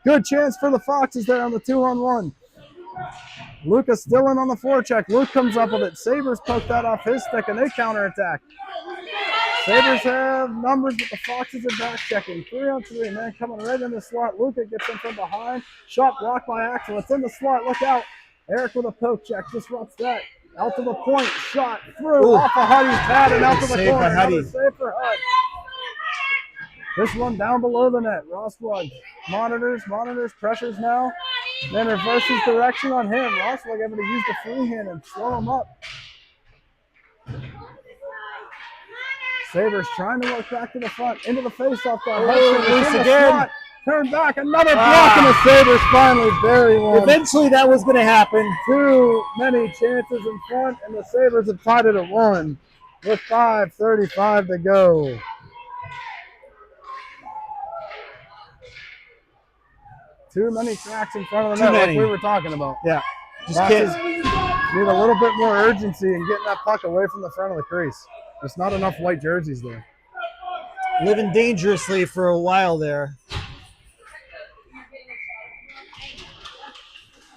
[SPEAKER 1] Good chance for the Foxes there on the 2-on-1. Luca still in on the forecheck. Luke comes up with it. Sabres poke that off his stick, and they counterattack. Sabres have numbers, but the Foxes are back checking. 3-on-3, man coming right in the slot. Luca gets in from behind. Shot blocked by Axel. It's in the slot. Look out. Eric with a poke check. Disrupts that. Out to the point. Shot through off of Huddy's pad and out to the corner. Another save for Hud. This one down below the net. Roswell monitors, pressures now. Then reverses direction on him. Roswell able to use the free hand and slow him up. Sabres trying to work back to the front, into the faceoff. Loose again. Turn back, another block, and the Sabres finally bury one.
[SPEAKER 2] Eventually that was going to happen.
[SPEAKER 1] Too many chances in front, and the Sabres have tied it at 1 with 5:35 to go. Too many cracks in front of the net like we were talking about.
[SPEAKER 2] Yeah.
[SPEAKER 1] Just need a little bit more urgency in getting that puck away from the front of the crease. There's not enough white jerseys there.
[SPEAKER 2] Living dangerously for a while there.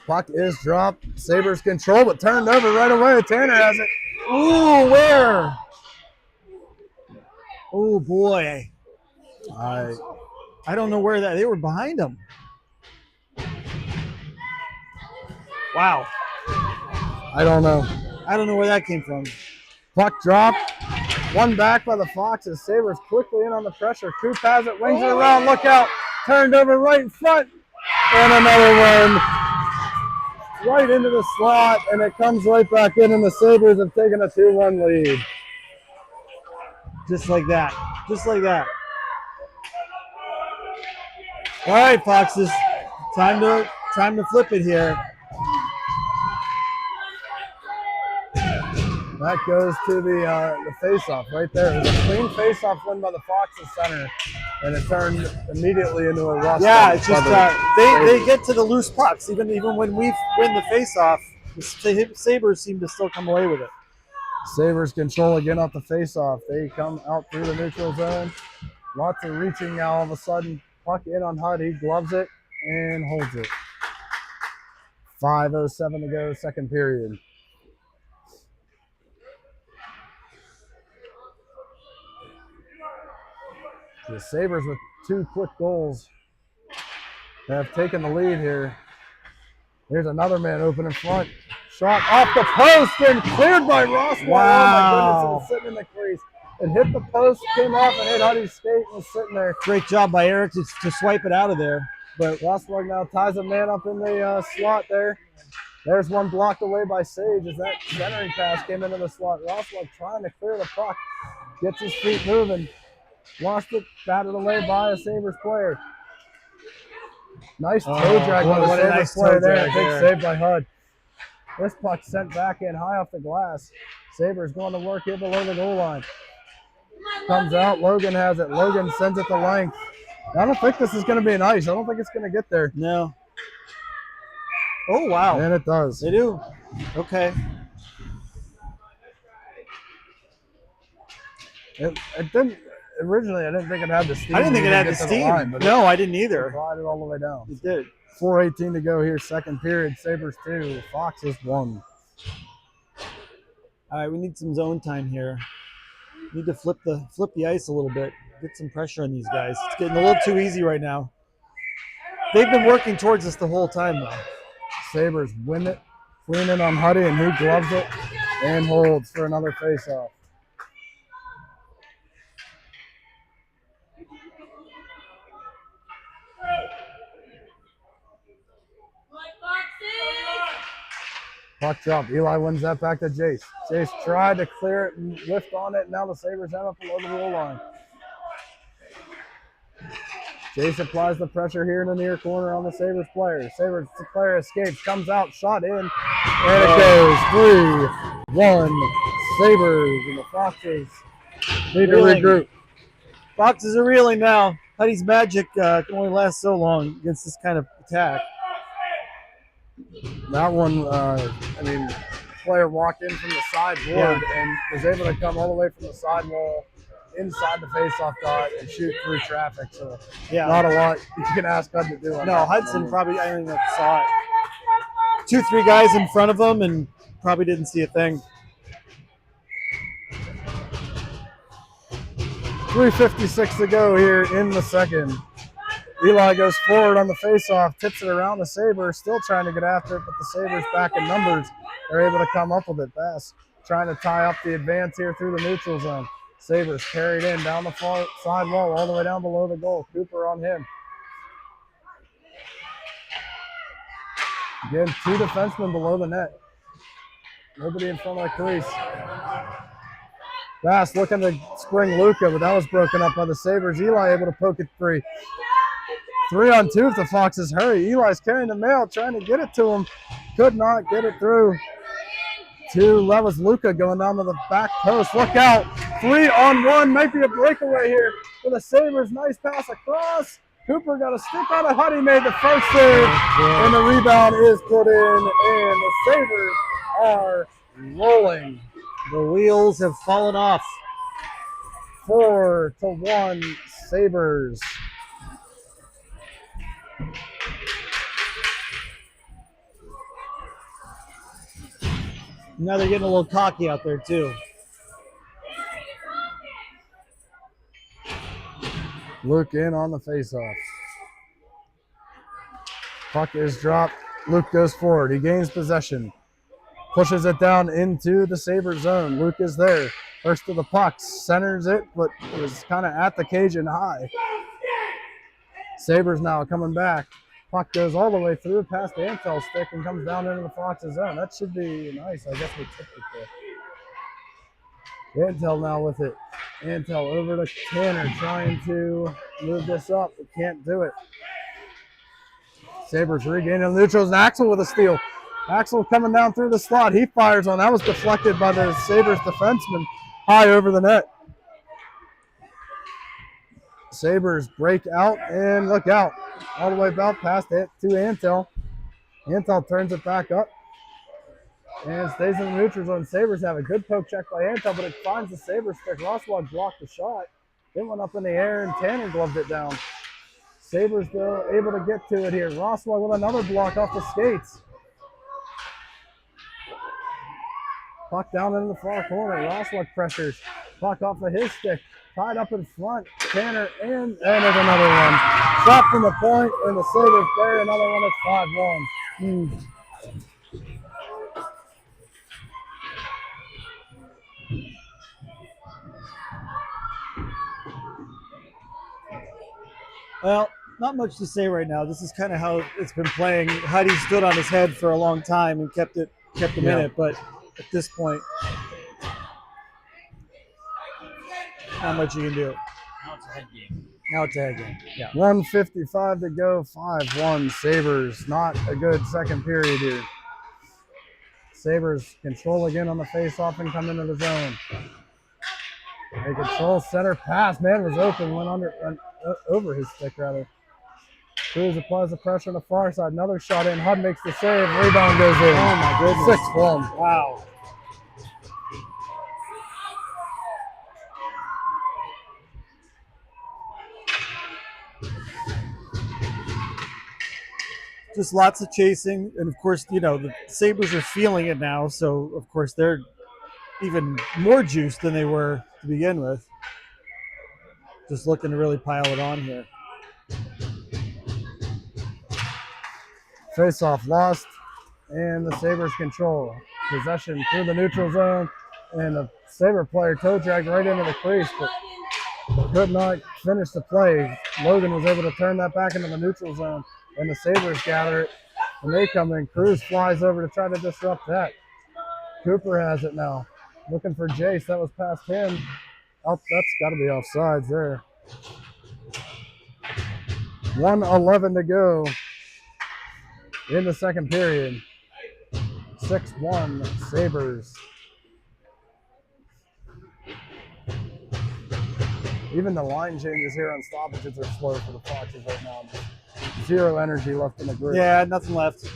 [SPEAKER 1] Puck is dropped. Sabres control, but turned over right away. Tanner has it.
[SPEAKER 2] Ooh, where? Oh, boy.
[SPEAKER 1] I
[SPEAKER 2] don't know where that. They were behind him. Wow.
[SPEAKER 1] I don't know.
[SPEAKER 2] I don't know where that came from.
[SPEAKER 1] Puck dropped. One back by the Foxes. Sabres quickly in on the pressure. Coop has it. Wings it around. Look out. Turned over right in front. And another one. Right into the slot. And it comes right back in. And the Sabres have taken a 2-1 lead.
[SPEAKER 2] Just like that. Just like that. All right, Foxes. Time to flip it here.
[SPEAKER 1] That goes to the face-off right there. It was a clean face-off win by the Foxes center. and it turned immediately into a rush.
[SPEAKER 2] Yeah, it's just they get to the loose pucks. Even when we win the faceoff, the Sabres seem to still come away with it.
[SPEAKER 1] Sabres control again off the faceoff. They come out through the neutral zone. Lots of reaching now. All of a sudden, puck in on Hutt. He gloves it and holds it. 5:07 to go, second period. The Sabres with 2 quick goals have taken the lead here. Here's another man open in front. Shot off the post and cleared by Ross.
[SPEAKER 2] Wow.
[SPEAKER 1] Oh my goodness, it was sitting in the crease. It hit the post, came off and hit Huddy's skate and was sitting there.
[SPEAKER 2] Great job by Eric to swipe it out of there.
[SPEAKER 1] But Rossberg now ties a man up in the slot there. There's one blocked away by Sage as that centering pass came into the slot. Rossberg trying to clear the puck. Gets his feet moving. Lost it, batted away by a Sabres player. Nice toe drag by the Sabres player there. Big save by Hud. This puck sent back in high off the glass. Sabres going to work here below the goal line. Comes out, Logan has it. Logan sends it to length. I don't think this is going to be nice. I don't think it's going to get there.
[SPEAKER 2] No. Oh, wow.
[SPEAKER 1] And it does.
[SPEAKER 2] They do. Okay.
[SPEAKER 1] It didn't. Originally, I didn't think it had the steam.
[SPEAKER 2] I didn't think it had the steam. No, I didn't either.
[SPEAKER 1] Slide it all the way down.
[SPEAKER 2] It did.
[SPEAKER 1] 4:18 to go here, second period. Sabres 2, Foxes 1.
[SPEAKER 2] All right, we need some zone time here. Need to flip the ice a little bit. Get some pressure on these guys. It's getting a little too easy right now. They've been working towards us the whole time, though.
[SPEAKER 1] Sabres win it. Clean it on Huddy, and he gloves it and holds for another faceoff. Puck drop. Eli wins that back to Jace. Jace tried to clear it and lift on it. Now the Sabres have it below the goal line. Jace applies the pressure here in the near corner on the Sabres player. Sabres player escapes, comes out, shot in, and it goes 3-1 Sabres, and the Foxes need to regroup.
[SPEAKER 2] Foxes are reeling now. Huddy's magic can only last so long against this kind of attack.
[SPEAKER 1] That one, player walked in from the side board and was able to come all the way from the side wall inside the faceoff dot and shoot through traffic. So, not a lot you can ask Hud to do.
[SPEAKER 2] No, Hudson probably, I don't even saw it. 2-3 guys in front of him and probably didn't see a thing.
[SPEAKER 1] 3:56 to go here in the second. Eli goes forward on the faceoff, tips it around the Sabres, still trying to get after it, but the Sabres back in numbers are able to come up with it. Bass trying to tie up the advance here through the neutral zone. Sabres carried in down the far side wall all the way down below the goal. Cooper on him. Again, 2 defensemen below the net. Nobody in front of the crease. Bass looking to spring Luca, but that was broken up by the Sabres. Eli able to poke it free. 3-on-2 if the Foxes hurry. Eli's carrying the mail, trying to get it to him. Could not get it through. That was Luca going down to the back post. Look out. 3-on-1. Might be a breakaway here for the Sabres. Nice pass across. Cooper got a stick out of Huddy, made the first save, and the rebound is put in, and the Sabres are rolling.
[SPEAKER 2] The wheels have fallen off.
[SPEAKER 1] 4-1 Sabres.
[SPEAKER 2] Now they're getting a little cocky out there, too.
[SPEAKER 1] Luke in on the faceoff. Puck is dropped. Luke goes forward. He gains possession. Pushes it down into the Sabre zone. Luke is there. First to the puck. Centers it, but it was kind of at the cage and high. Sabres now coming back. Puck goes all the way through past the Antel stick and comes down into the Fox's zone. That should be nice. I guess we tipped it there. Antel now with it. Antel over to Tanner trying to move this up, but can't do it. Sabres regaining the neutrals. And Axel with a steal. Axel coming down through the slot. He fires on. That was deflected by the Sabres defenseman high over the net. Sabres break out and look out. All the way about past it to Antel. Antel turns it back up and stays in the neutral zone. Sabres have a good poke check by Antel, but it finds the Sabres stick. Roswell blocked the shot. It went up in the air and Tanner gloved it down. Sabres though able to get to it here. Roswell with another block off the skates. Puck down into the far corner. Roswell pressures. Puck off of his stick. Tied up in front. Tanner and there's another one. Shot from the point and the Sabres bury another one. It's 5-1.
[SPEAKER 2] Well, not much to say right now. This is kind of how it's been playing. Huddy stood on his head for a long time and kept him in it, but at this point, not much you can do.
[SPEAKER 3] Now it's a head game.
[SPEAKER 2] Yeah.
[SPEAKER 1] 1:55 to go. 5-1 Sabres. Not a good second period here. Sabres control again on the face-off and come into the zone. They control center pass. Man was open, went over his stick rather. Cruz applies the pressure on the far side. Another shot in. Hud makes the save. Rebound goes in.
[SPEAKER 2] Oh my goodness.
[SPEAKER 1] 6-1.
[SPEAKER 2] Wow. Just lots of chasing, and of course, the Sabres are feeling it now, so of course they're even more juiced than they were to begin with. Just looking to really pile it on here.
[SPEAKER 1] Face-off lost, and the Sabres control. Possession through the neutral zone, and the Sabre player toe dragged right into the crease, but could not finish the play. Logan was able to turn that back into the neutral zone, and the Sabres gather it, and they come in. Cruz flies over to try to disrupt that. Cooper has it now. Looking for Jace. That was past him. Oh, that's got to be offsides there. 1:11 to go in the second period. 6-1 Sabres. Even the line changes here on stoppages are slow for the Foxes right now. Zero energy left in the group.
[SPEAKER 2] Yeah, nothing left.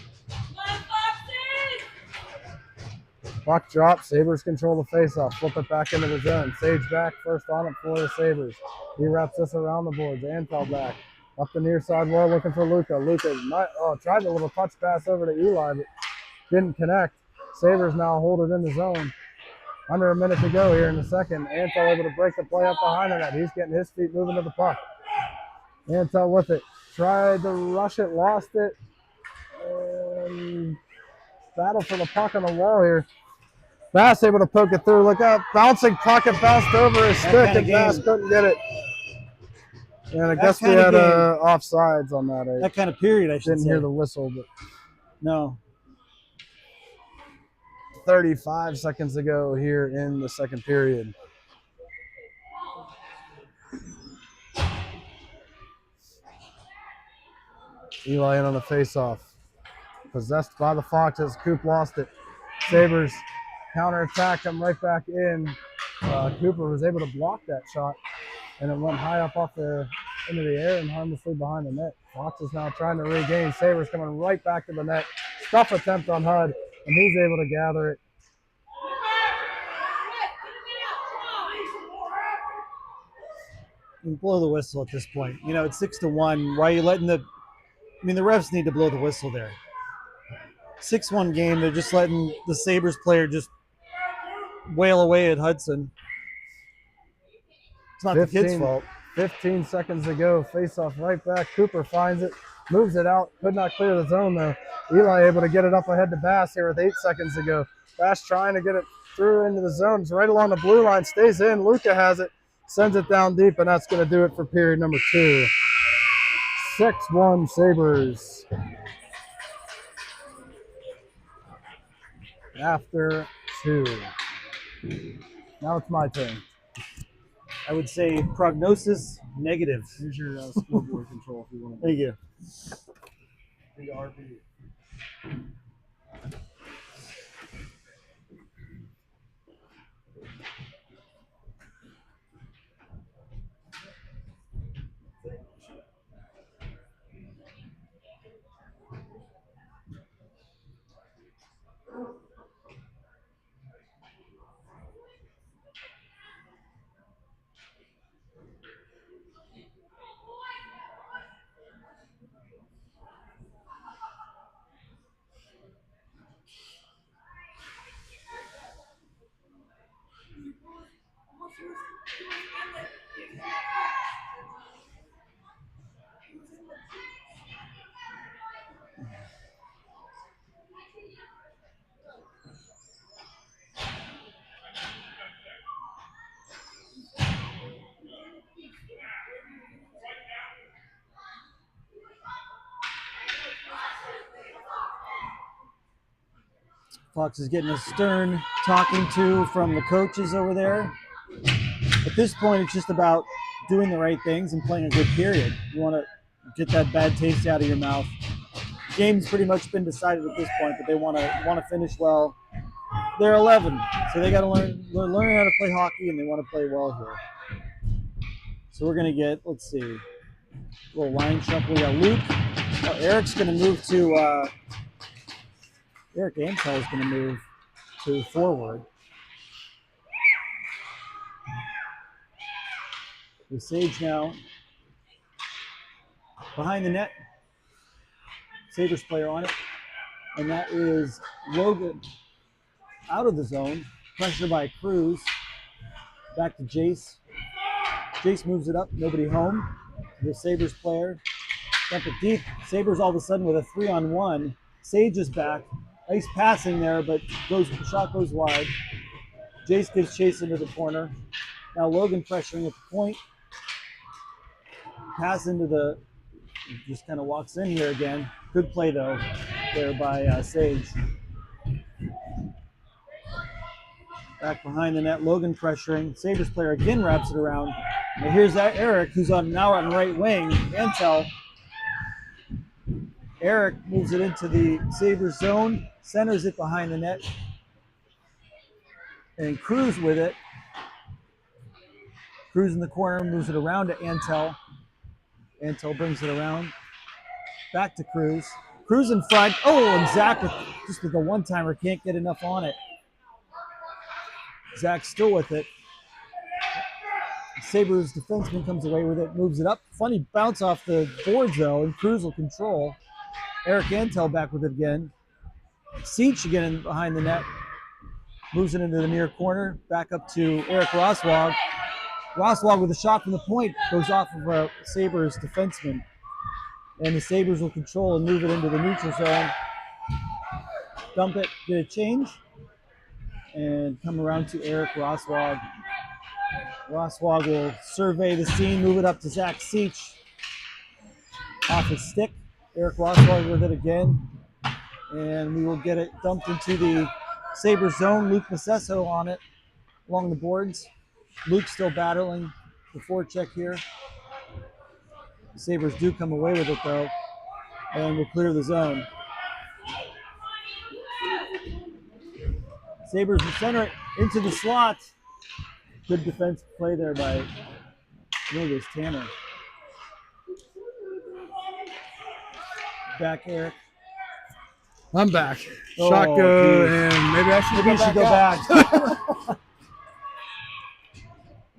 [SPEAKER 1] Puck drop. Sabres control the faceoff. Flip it back into the zone. Sage back. First on it for the Sabres. He wraps this around the boards. Antel back. Up the near side wall looking for Luca. Luca tried a little touch pass over to Eli, but didn't connect. Sabres now hold it in the zone. Under a minute to go here in the second. Antel able to break the play up behind the net. He's getting his feet moving to the puck. Antel with it. Tried to rush it, lost it. And battle for the puck on the wall here. Bass able to poke it through. Look out. Bouncing puck. It bounced over his stick and Bass couldn't get it. And I guess we had offsides on that.
[SPEAKER 2] That kind of period, I should
[SPEAKER 1] didn't
[SPEAKER 2] say.
[SPEAKER 1] hear the whistle, but
[SPEAKER 2] no.
[SPEAKER 1] 35 seconds to go here in the second period. Eli in on the faceoff. Possessed by the Foxes. Coop lost it. Sabres counterattack, come right back in. Cooper was able to block that shot, and it went high up into the air and harmlessly behind the net. Foxes now trying to regain. Sabres coming right back to the net. Stuff attempt on Hud, and he's able to gather it.
[SPEAKER 2] Blow the whistle at this point. It's 6-1. Why are you letting the refs need to blow the whistle there. 6-1 game. They're just letting the Sabres player just wail away at Hudson. It's not the kid's fault.
[SPEAKER 1] 15 seconds to go. Face off right back. Cooper finds it, moves it out. Could not clear the zone though. Eli able to get it up ahead to Bass here with 8 seconds to go. Bass trying to get it through into the zone. It's right along the blue line. Stays in. Luca has it. Sends it down deep, and that's going to do it for period number 2. 6-1 Sabres. After 2. Now it's my turn.
[SPEAKER 2] I would say prognosis negative.
[SPEAKER 1] Here's your scoreboard control if you want to.
[SPEAKER 2] Thank you.
[SPEAKER 1] The RB.
[SPEAKER 2] Fox is getting a stern talking to from the coaches over there. At this point, it's just about doing the right things and playing a good period. You want to get that bad taste out of your mouth. The game's pretty much been decided at this point, but they want to finish well. They're 11, so they got to learn how to play hockey, and they want to play well here. So we're gonna get, let's see, a little line shuffle. We got Luke. Eric's gonna move to. Eric Ansel is gonna move to forward. With Sage now behind the net. Sabres player on it. And that is Logan out of the zone. Pressure by Cruz. Back to Jace. Jace moves it up. Nobody home. The Sabres player. Dump it deep. Sabres all of a sudden with a 3-on-1. Sage is back. Nice passing there, but shot goes wide. Jace gives chase into the corner. Now Logan pressuring at the point. Pass into the, just kind of walks in here again. Good play though, there by Sage. Back behind the net, Logan pressuring. Sabres player again wraps it around. And here's that Eric, who's now on right wing. Antel. Eric moves it into the Sabres zone, centers it behind the net. And Cruz with it. Cruz in the corner, moves it around to Antel. Antel brings it around. Back to Cruz. Cruz in front. Oh, and Zach with the one-timer can't get enough on it. Zach still with it. Sabres defenseman comes away with it, moves it up. Funny bounce off the boards though, and Cruz will control. Eric Antel back with it again. Seach again in behind the net. Moves it into the near corner. Back up to Eric Roswag. Roswag with a shot from the point goes off of a Sabres defenseman. And the Sabres will control and move it into the neutral zone. Dump it, get a change. And come around to Eric Roswag. Roswag will survey the scene, move it up to Zach Seach. Off his stick. Eric Roswag with it again. And we will get it dumped into the Sabres zone. Luke Macesso on it along the boards. Luke still battling the forecheck here. The Sabres do come away with it though. And will clear the zone. Sabres will center it into the slot. Good defense play there by Lucas Tanner. Back, Eric.
[SPEAKER 1] I'm back.
[SPEAKER 2] Oh,
[SPEAKER 1] Shot go, and maybe I should
[SPEAKER 2] go back.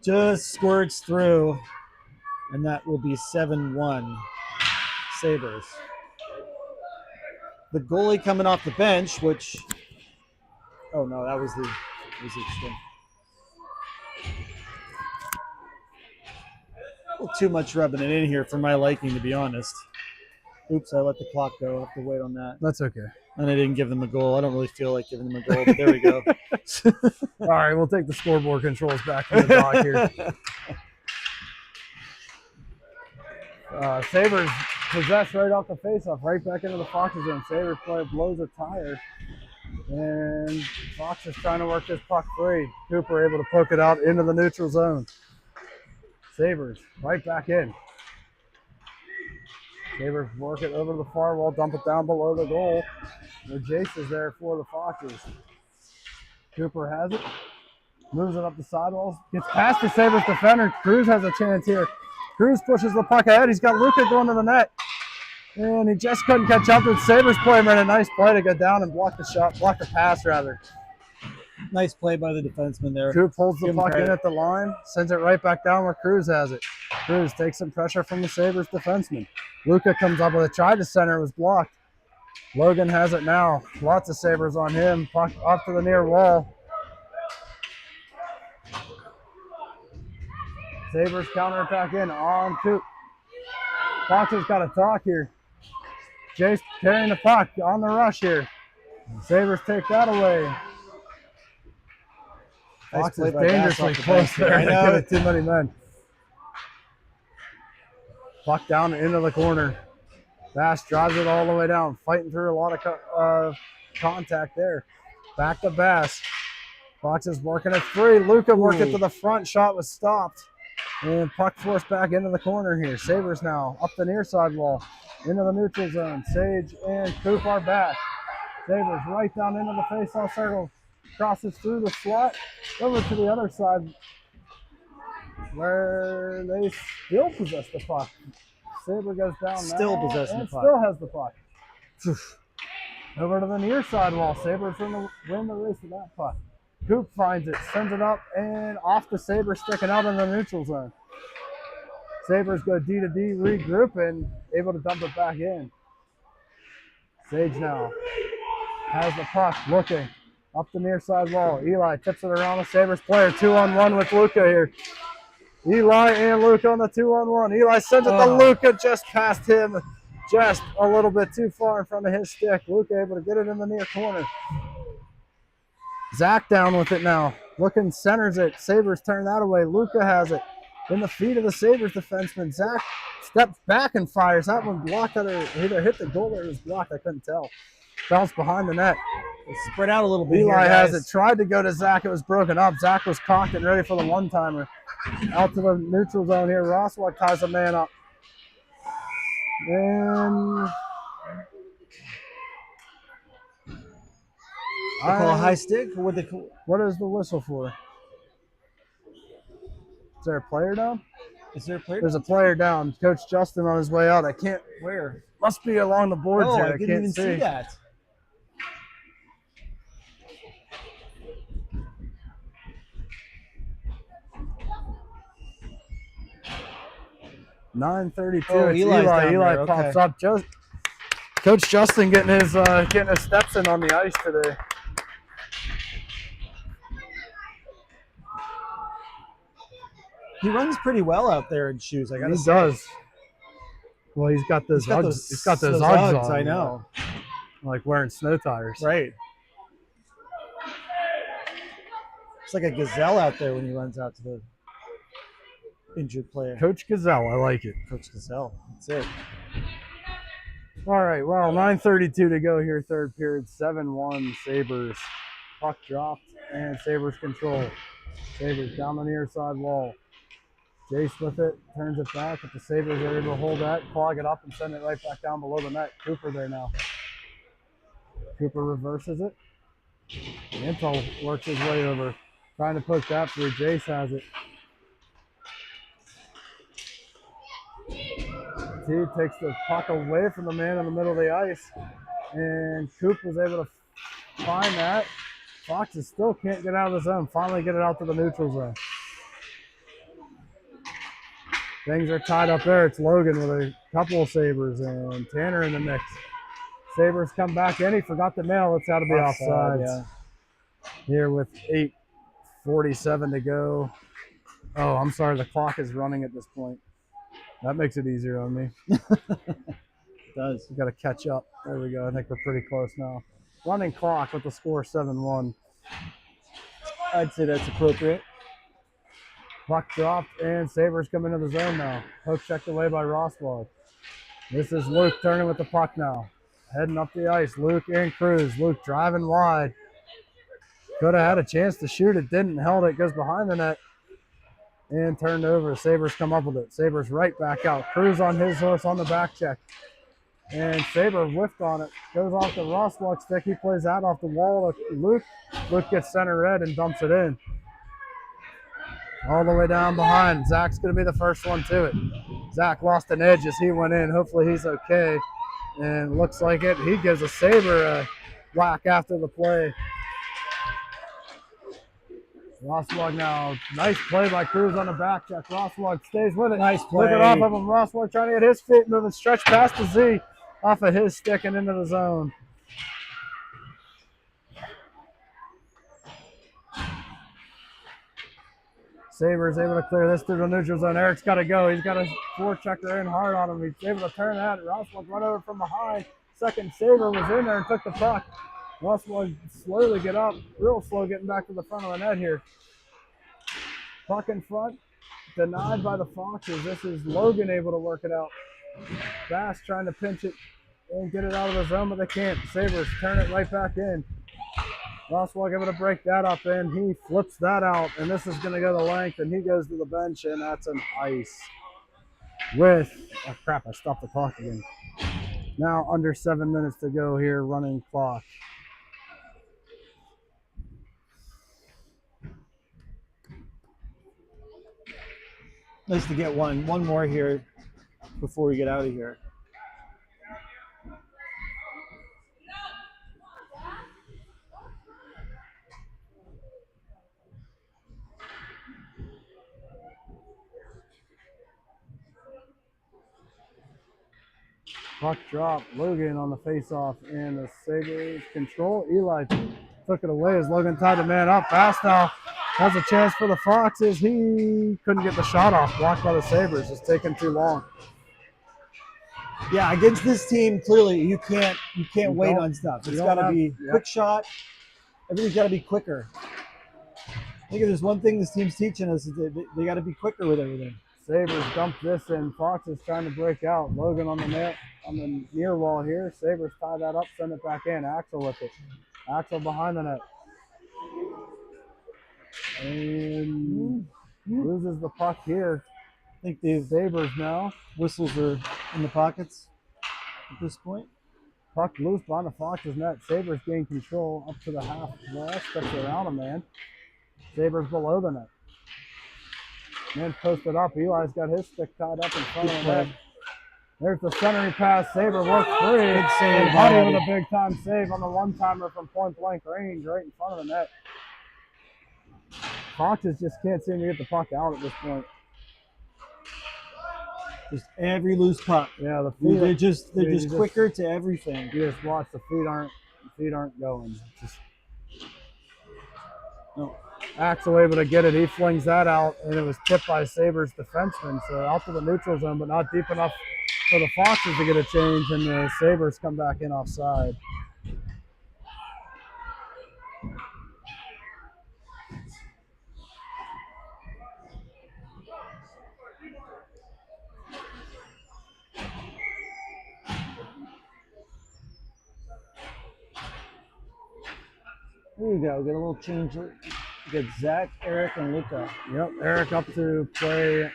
[SPEAKER 2] Just squirts through, and that will be 7-1 Sabres. The goalie coming off the bench, which, oh no, that was the extent. A little too much rubbing it in here for my liking, to be honest. Oops, I let the clock go. I'll have to wait on that.
[SPEAKER 1] That's okay.
[SPEAKER 2] And I didn't give them a goal. I don't really feel like giving them a goal, but there we go.
[SPEAKER 1] All right, we'll take the scoreboard controls back from the dock here. Sabres possess right off the faceoff, right back into the Foxes zone. Sabres player blows a tire. And Fox is trying to work this puck free. Cooper able to poke it out into the neutral zone. Sabres right back in. Sabres work it over to the far wall, dump it down below the goal. Where Jace is there for the Foxes. Cooper has it. Moves it up the sidewalls. Gets past the Sabres defender. Cruz has a chance here. Cruz pushes the puck ahead. He's got Luca going to the net. And he just couldn't catch up with Sabres player. Made a nice play to go down and block the shot, block the pass rather.
[SPEAKER 2] Nice play by the defenseman there.
[SPEAKER 1] Coop holds the puck in at the line, sends it right back down where Cruz has it. Cruz takes some pressure from the Sabres defenseman. Luca comes up with a try to center, it was blocked. Logan has it now. Lots of Sabres on him. Puck off to the near wall. Sabres counterattack in on Coop. Fox's got to talk here. Jace carrying the puck on the rush here. Sabres take that away. Fox is dangerously close there. I know it. Too many men. Puck down into the corner. Bass drives it all the way down, fighting through a lot of contact there. Back to Bass. Fox is working it free. Luca worked it to the front. Shot was stopped. And puck forced back into the corner here. Sabres now up the near side wall. Into the neutral zone. Sage and Coop are back. Sabres right down into the face-off circle. Crosses through the slot. Over to the other side where they still possess the puck. Sabre goes down
[SPEAKER 2] still
[SPEAKER 1] now
[SPEAKER 2] possessing
[SPEAKER 1] and
[SPEAKER 2] the puck.
[SPEAKER 1] still has the puck. Over to the near side wall. Sabres win the race with that puck. Coop finds it, sends it up, and off the Sabres, sticking out in the neutral zone. Sabres go D to D, regroup, and able to dump it back in. Sage now has the puck, looking up the near side wall. Eli tips it around the Sabres player. 2-on-1 with Luca here. Eli and Luca on the 2-on-1. Eli sends it to Luca, just past him, just a little bit too far in front of his stick. Luca able to get it in the near corner. Zach down with it now. Looking, centers it. Sabres turn that away. Luca has it in the feet of the Sabres defenseman. Zach steps back and fires. That one blocked, either hit the goal or it was blocked. I couldn't tell. Bounced behind the net.
[SPEAKER 2] It's spread out a little bit.
[SPEAKER 1] Eli has it. Tried to go to Zach. It was broken up. Zach was cocked and ready for the one-timer. Out to the neutral zone here. Roswell ties a man up. And
[SPEAKER 2] they call a high stick? Or
[SPEAKER 1] what is the whistle for? Is there a player down?
[SPEAKER 2] Is there a player?
[SPEAKER 1] There's a player down. Coach Justin on his way out. I can't.
[SPEAKER 2] Where?
[SPEAKER 1] Must be along the boards here.
[SPEAKER 2] I didn't even see that.
[SPEAKER 1] .932.
[SPEAKER 2] Oh,
[SPEAKER 1] Eli pops up. Coach Justin getting his steps in on the ice today.
[SPEAKER 2] He runs pretty well out there in shoes. I gotta say.
[SPEAKER 1] He does. Well, he's got those Uggs. He's got those Uggs on.
[SPEAKER 2] I know.
[SPEAKER 1] Like wearing snow tires.
[SPEAKER 2] Right. It's like a gazelle out there when he runs out to the injured player.
[SPEAKER 1] Coach Gazelle, I like it.
[SPEAKER 2] Coach Gazelle. That's it.
[SPEAKER 1] All right, well, 9:32 to go here, third period. 7-1 Sabres. Puck dropped, and Sabres control. Sabres down the near side wall. Jace with it, turns it back. If the Sabres are able to hold that, clog it up, and send it right back down below the net. Cooper there now. Cooper reverses it. Antal works his way over. Trying to push that through. Jace has it. T takes the puck away from the man in the middle of the ice. And Coop was able to find that. Foxes still can't get out of the zone. Finally get it out to the neutral zone. Things are tied up there. It's Logan with a couple of Sabres and Tanner in the mix. Sabres come back in. He forgot the nail. It's got to be offside. Yeah. Here with 8:47 to go. Oh, I'm sorry. The clock is running at this point. That makes it easier on me.
[SPEAKER 2] It does.
[SPEAKER 1] We got to catch up. There we go. I think we're pretty close now. Running clock with the score 7-1.
[SPEAKER 2] I'd say that's appropriate.
[SPEAKER 1] Puck dropped, and Sabres come into the zone now. Poke checked away by Roswell. This is Luke turning with the puck now. Heading up the ice. Luke and Cruz. Luke driving wide. Could have had a chance to shoot it. Didn't. Held it. Goes behind the net. And turned over. Sabres come up with it. Sabres right back out. Cruz on his horse on the back check. And Sabre whiffed on it. Goes off the Roswell stick. He plays that off the wall to Luke. Luke gets center red and dumps it in. All the way down behind. Zach's going to be the first one to it. Zach lost an edge as he went in. Hopefully he's okay. And looks like it. He gives a Sabre a whack after the play. Roswell now. Nice play by Cruz on the back check. Roswell stays with it.
[SPEAKER 2] Nice play.
[SPEAKER 1] Looking off of him. Roswell trying to get his feet moving. Stretch past the Z. Off of his stick and into the zone. Sabres able to clear this through the neutral zone. Eric's got to go. He's got a forechecker in hard on him. He's able to turn that. Rosswell run over from behind. Second Sabre was in there and took the puck. Rosswell slowly get up. Real slow getting back to the front of the net here. Puck in front. Denied by the Foxes. This is Logan able to work it out. Bass trying to pinch it and get it out of the zone, but they can't. Sabres turn it right back in. Rosswell able to break that up, and he flips that out, and this is going to go the length, and he goes to the bench, and that's an ice. With, oh crap, I stopped the clock again. Now under 7 minutes to go here, running clock.
[SPEAKER 2] Nice to get one more here before we get out of here.
[SPEAKER 1] Puck drop. Logan on the face-off, and the Sabres control. Eli took it away as Logan tied the man up. Fast now has a chance for the Foxes. He couldn't get the shot off. Blocked by the Sabres. It's taking too long.
[SPEAKER 2] Yeah, against this team, clearly you can't wait on stuff. It's got to be quick shot. Everything's got to be quicker. I think if there's one thing this team's teaching us, is they got to be quicker with everything.
[SPEAKER 1] Sabres dump this in. Fox is trying to break out. Logan on the net, on the near wall here. Sabres tie that up, send it back in. Axel with it. Axel behind the net. And loses the puck here.
[SPEAKER 2] I think the
[SPEAKER 1] Sabres now.
[SPEAKER 2] Whistles are in the pockets at this point.
[SPEAKER 1] Puck loose behind the Fox's net. Sabres gain control up to the half wall. Steps around a man. Sabres below the net. Man posted up. Eli's got his stick tied up in front of the net. There's the centering pass. Sabre works free.
[SPEAKER 2] Good save.
[SPEAKER 1] Buddy with a big time save on the one-timer from point blank range right in front of the net. Foxes just can't seem to get the puck out at this point.
[SPEAKER 2] Just every loose puck.
[SPEAKER 1] Yeah, the feet.
[SPEAKER 2] They're just quicker to everything.
[SPEAKER 1] You just watch the feet aren't going. No. Axel able to get it. He flings that out, and it was tipped by Sabres defenseman. So out to the neutral zone, but not deep enough for the Foxes to get a change, and the Sabres come back in offside.
[SPEAKER 2] There you go. Get a little change. You get Zach, Eric, and Luca.
[SPEAKER 1] Yep, Eric up to play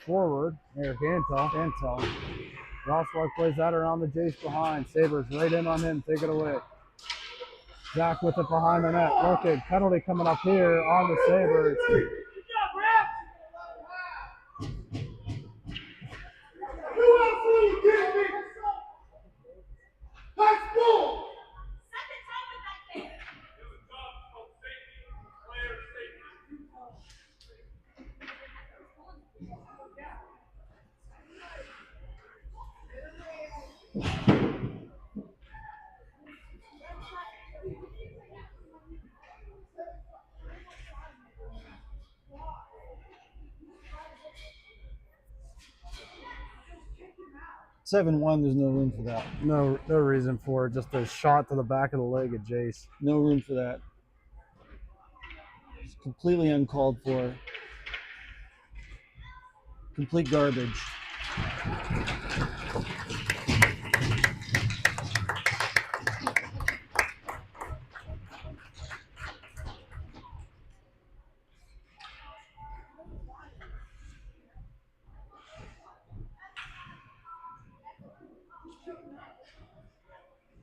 [SPEAKER 1] forward. Eric Antal. Rosswell plays that around the Jace behind. Sabres right in on him. Take it away. Zach with it behind the net. Looking. Penalty coming up here on the Sabres.
[SPEAKER 2] (7-1). There's no room for that.
[SPEAKER 1] No reason for it. Just a shot to the back of the leg of Jace.
[SPEAKER 2] No room for that. It's completely uncalled for. Complete garbage.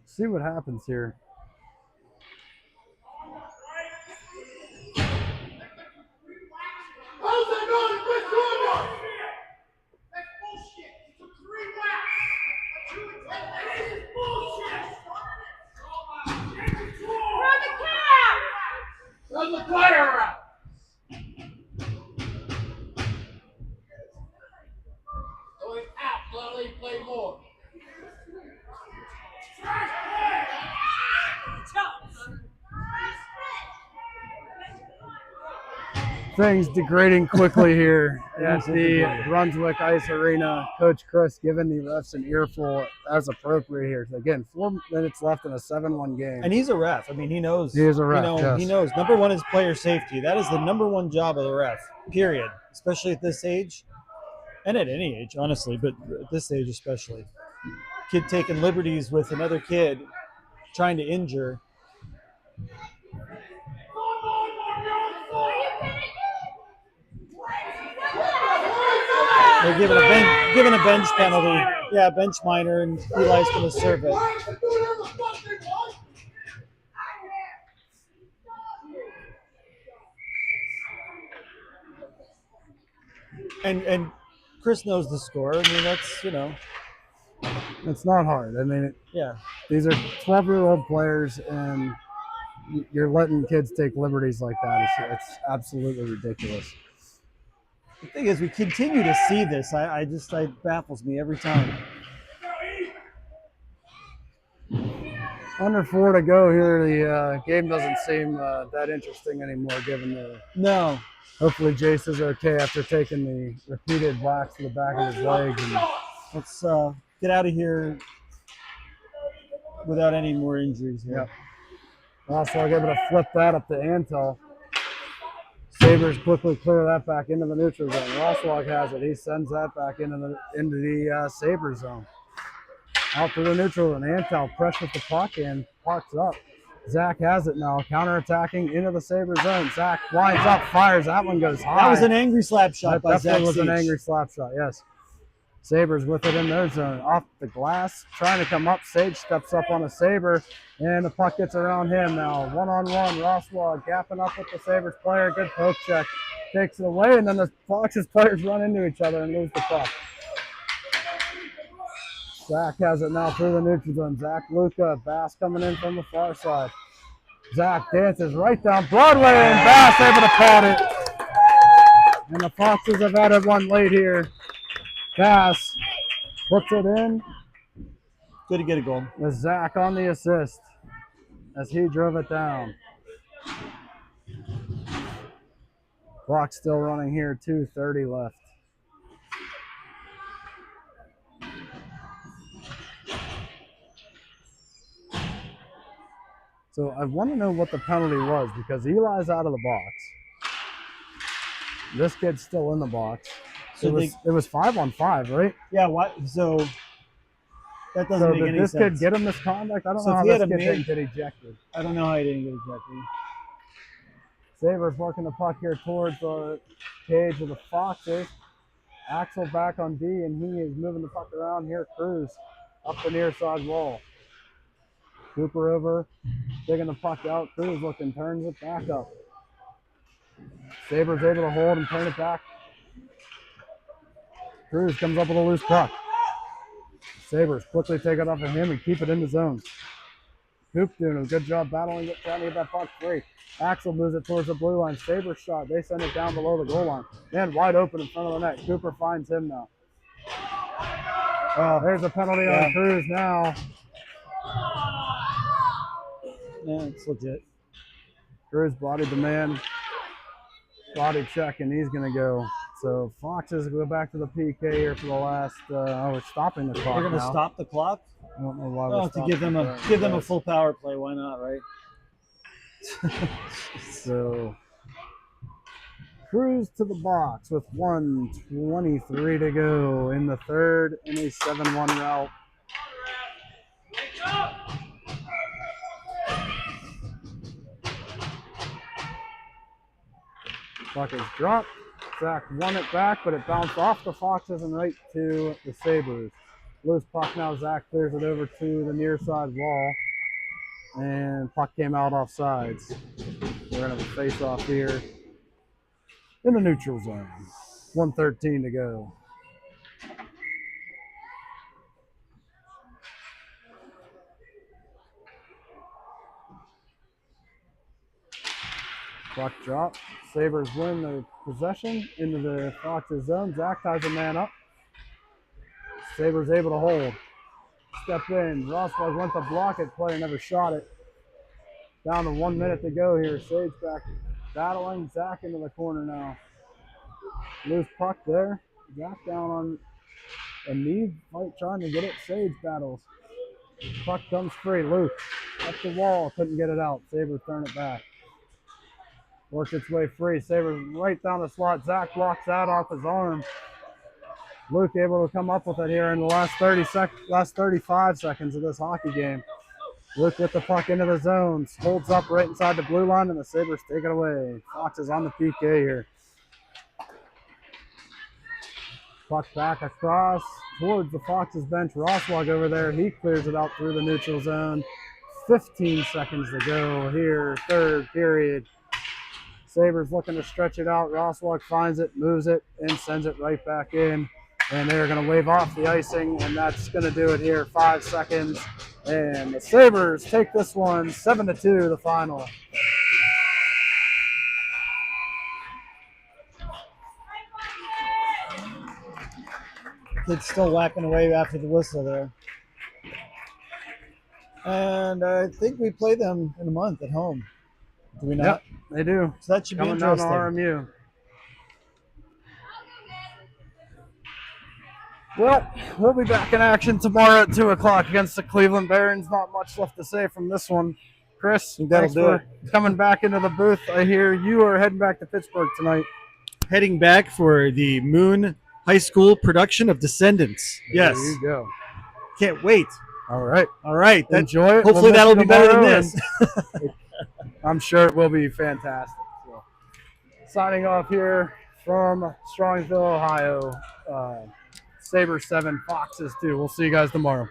[SPEAKER 1] See what happens here.
[SPEAKER 3] How's that going? Quit doing that! That's bullshit. You took 3 whacks. This is bullshit. Run the cat! Run the player out. Going out. Let me play more.
[SPEAKER 1] Things degrading quickly here
[SPEAKER 2] Yes,
[SPEAKER 1] at
[SPEAKER 2] it's
[SPEAKER 1] the
[SPEAKER 2] degrading.
[SPEAKER 1] Brunswick Ice Arena. Coach Chris giving the refs an earful as appropriate here. Again, 4 minutes left in a 7-1 game.
[SPEAKER 2] And he's a ref. I mean, he knows.
[SPEAKER 1] He is a ref,
[SPEAKER 2] He
[SPEAKER 1] yes.
[SPEAKER 2] knows. Number one is player safety. That is the number one job of the ref, period. Especially at this age. And at any age, honestly, but at this age especially. Kid taking liberties with another kid, trying to injure. They're giving a bench penalty. Yeah, bench minor, and Eli's going to serve it. And Chris knows the score. I mean, that's, you know.
[SPEAKER 1] It's not hard. I mean,
[SPEAKER 2] Yeah.
[SPEAKER 1] These are 12-year-old players, and you're letting kids take liberties like that. It's absolutely ridiculous.
[SPEAKER 2] The thing is, we continue to see this. It baffles me every time.
[SPEAKER 1] Under 4 to go here. The game doesn't seem that interesting anymore, given the.
[SPEAKER 2] No.
[SPEAKER 1] Hopefully, Jace is okay after taking the repeated whacks to the back of his leg. And
[SPEAKER 2] let's get out of here without any more injuries here.
[SPEAKER 1] Yep. Also, I'm able to flip that up to Antel. Sabres quickly clear that back into the neutral zone. Roswag has it. He sends that back into the Sabres zone. Out to the neutral zone. Antel pressures the puck and pucks up. Zach has it now. Counterattacking into the Sabres zone. Zach winds up, fires. That one goes high.
[SPEAKER 2] That was an angry slap shot by Zach.
[SPEAKER 1] That was an angry slap shot, yes. Sabres with it in their zone. Off the glass, trying to come up. Sage steps up on a Sabre, and the puck gets around him now. One-on-one, Roswag gapping up with the Sabres player. Good poke check. Takes it away, and then the Foxes players run into each other and lose the puck. Zach has it now through the neutral zone. Zach Luca, Bass coming in from the far side. Zach dances right down Broadway, and Bass able to pat it. And the Foxes have added one late here. Bass puts it in.
[SPEAKER 2] Good to get a goal.
[SPEAKER 1] With Zach on the assist as he drove it down. Clock still running here, 2:30 left. So I want to know what the penalty was because Eli's out of the box. This kid's still in the box. So it was 5-on-5, right?
[SPEAKER 2] Yeah. What? So that doesn't make any sense.
[SPEAKER 1] Did this kid get him misconduct? I don't know how this kid didn't get ejected.
[SPEAKER 2] I don't know how he didn't get ejected.
[SPEAKER 1] Sabres working the puck here towards the cage of the Foxes. Axel back on D, and he is moving the puck around here. Cruz up the near side wall. Cooper over, digging the puck out. Cruz looking, turns it back up. Sabres able to hold and turn it back. Cruz comes up with a loose puck. Sabres quickly take it off of him and keep it in the zone. Coop doing a good job battling it, trying to get that puck free. Axel moves it towards the blue line. Sabres shot. They send it down below the goal line. Man, wide open in front of the net. Cooper finds him now. There's a penalty on Cruz now.
[SPEAKER 2] Yeah, it's legit.
[SPEAKER 1] Cruz bodied the man. Body check, and he's going to go. So Foxes go back to the PK here for the last. We're stopping the clock.
[SPEAKER 2] We're going to stop the clock.
[SPEAKER 1] I don't know why. We're
[SPEAKER 2] to give them a full power play. Why not, right?
[SPEAKER 1] So Cruz to the box with 1:23 to go in the third in a 7-1 rout. Puck is dropped. Zach won it back, but it bounced off the Foxes and right to the Sabres. Loose puck now. Zach clears it over to the near side wall. And puck came out off sides. We're going to have a face-off here in the neutral zone. 1:13 to go. Puck drop. Sabres win the possession into the Foxes zone. Zach ties a man up. Sabres able to hold. Step in. Roswag went to block it. Player never shot it. Down to 1 minute to go here. Sage back battling Zach into the corner now. Loose puck there. Zach down on a knee fight trying to get it. Sage battles. Puck comes free. Luke up the wall. Couldn't get it out. Sabres turn it back. Works its way free. Sabres right down the slot. Zach blocks that off his arm. Luke able to come up with it here in the last 35 seconds of this hockey game. Luke with the puck into the zone. Holds up right inside the blue line, and the Sabres take it away. Fox is on the PK here. Puck back across towards the Fox's bench. Roswag over there. He clears it out through the neutral zone. 15 seconds to go here, third period. Sabres looking to stretch it out. Roswag finds it, moves it, and sends it right back in. And they're going to wave off the icing, and that's going to do it here. 5 seconds. And the Sabres take this one 7-2, the final.
[SPEAKER 2] Kid's still whacking away after the whistle there. And I think we play them in a month at home. Do we not?
[SPEAKER 1] Yep, they do.
[SPEAKER 2] So that should be
[SPEAKER 1] Coming down to
[SPEAKER 2] interesting.
[SPEAKER 1] RMU. Well, we'll be back in action tomorrow at 2 o'clock against the Cleveland Barons. Not much left to say from this one. Chris,
[SPEAKER 2] That'll
[SPEAKER 1] thanks
[SPEAKER 2] do
[SPEAKER 1] for coming back into the booth. I hear you are heading back to Pittsburgh tonight.
[SPEAKER 2] Heading back for the Moon High School production of Descendants. Yes.
[SPEAKER 1] There you go.
[SPEAKER 2] Can't wait.
[SPEAKER 1] All right.
[SPEAKER 2] All right.
[SPEAKER 1] Enjoy it.
[SPEAKER 2] Hopefully that'll be better than
[SPEAKER 1] tomorrow,
[SPEAKER 2] this.
[SPEAKER 1] I'm sure it will be fantastic. So, signing off here from Strongsville, Ohio. Sabres 7, Foxes 2. We'll see you guys tomorrow.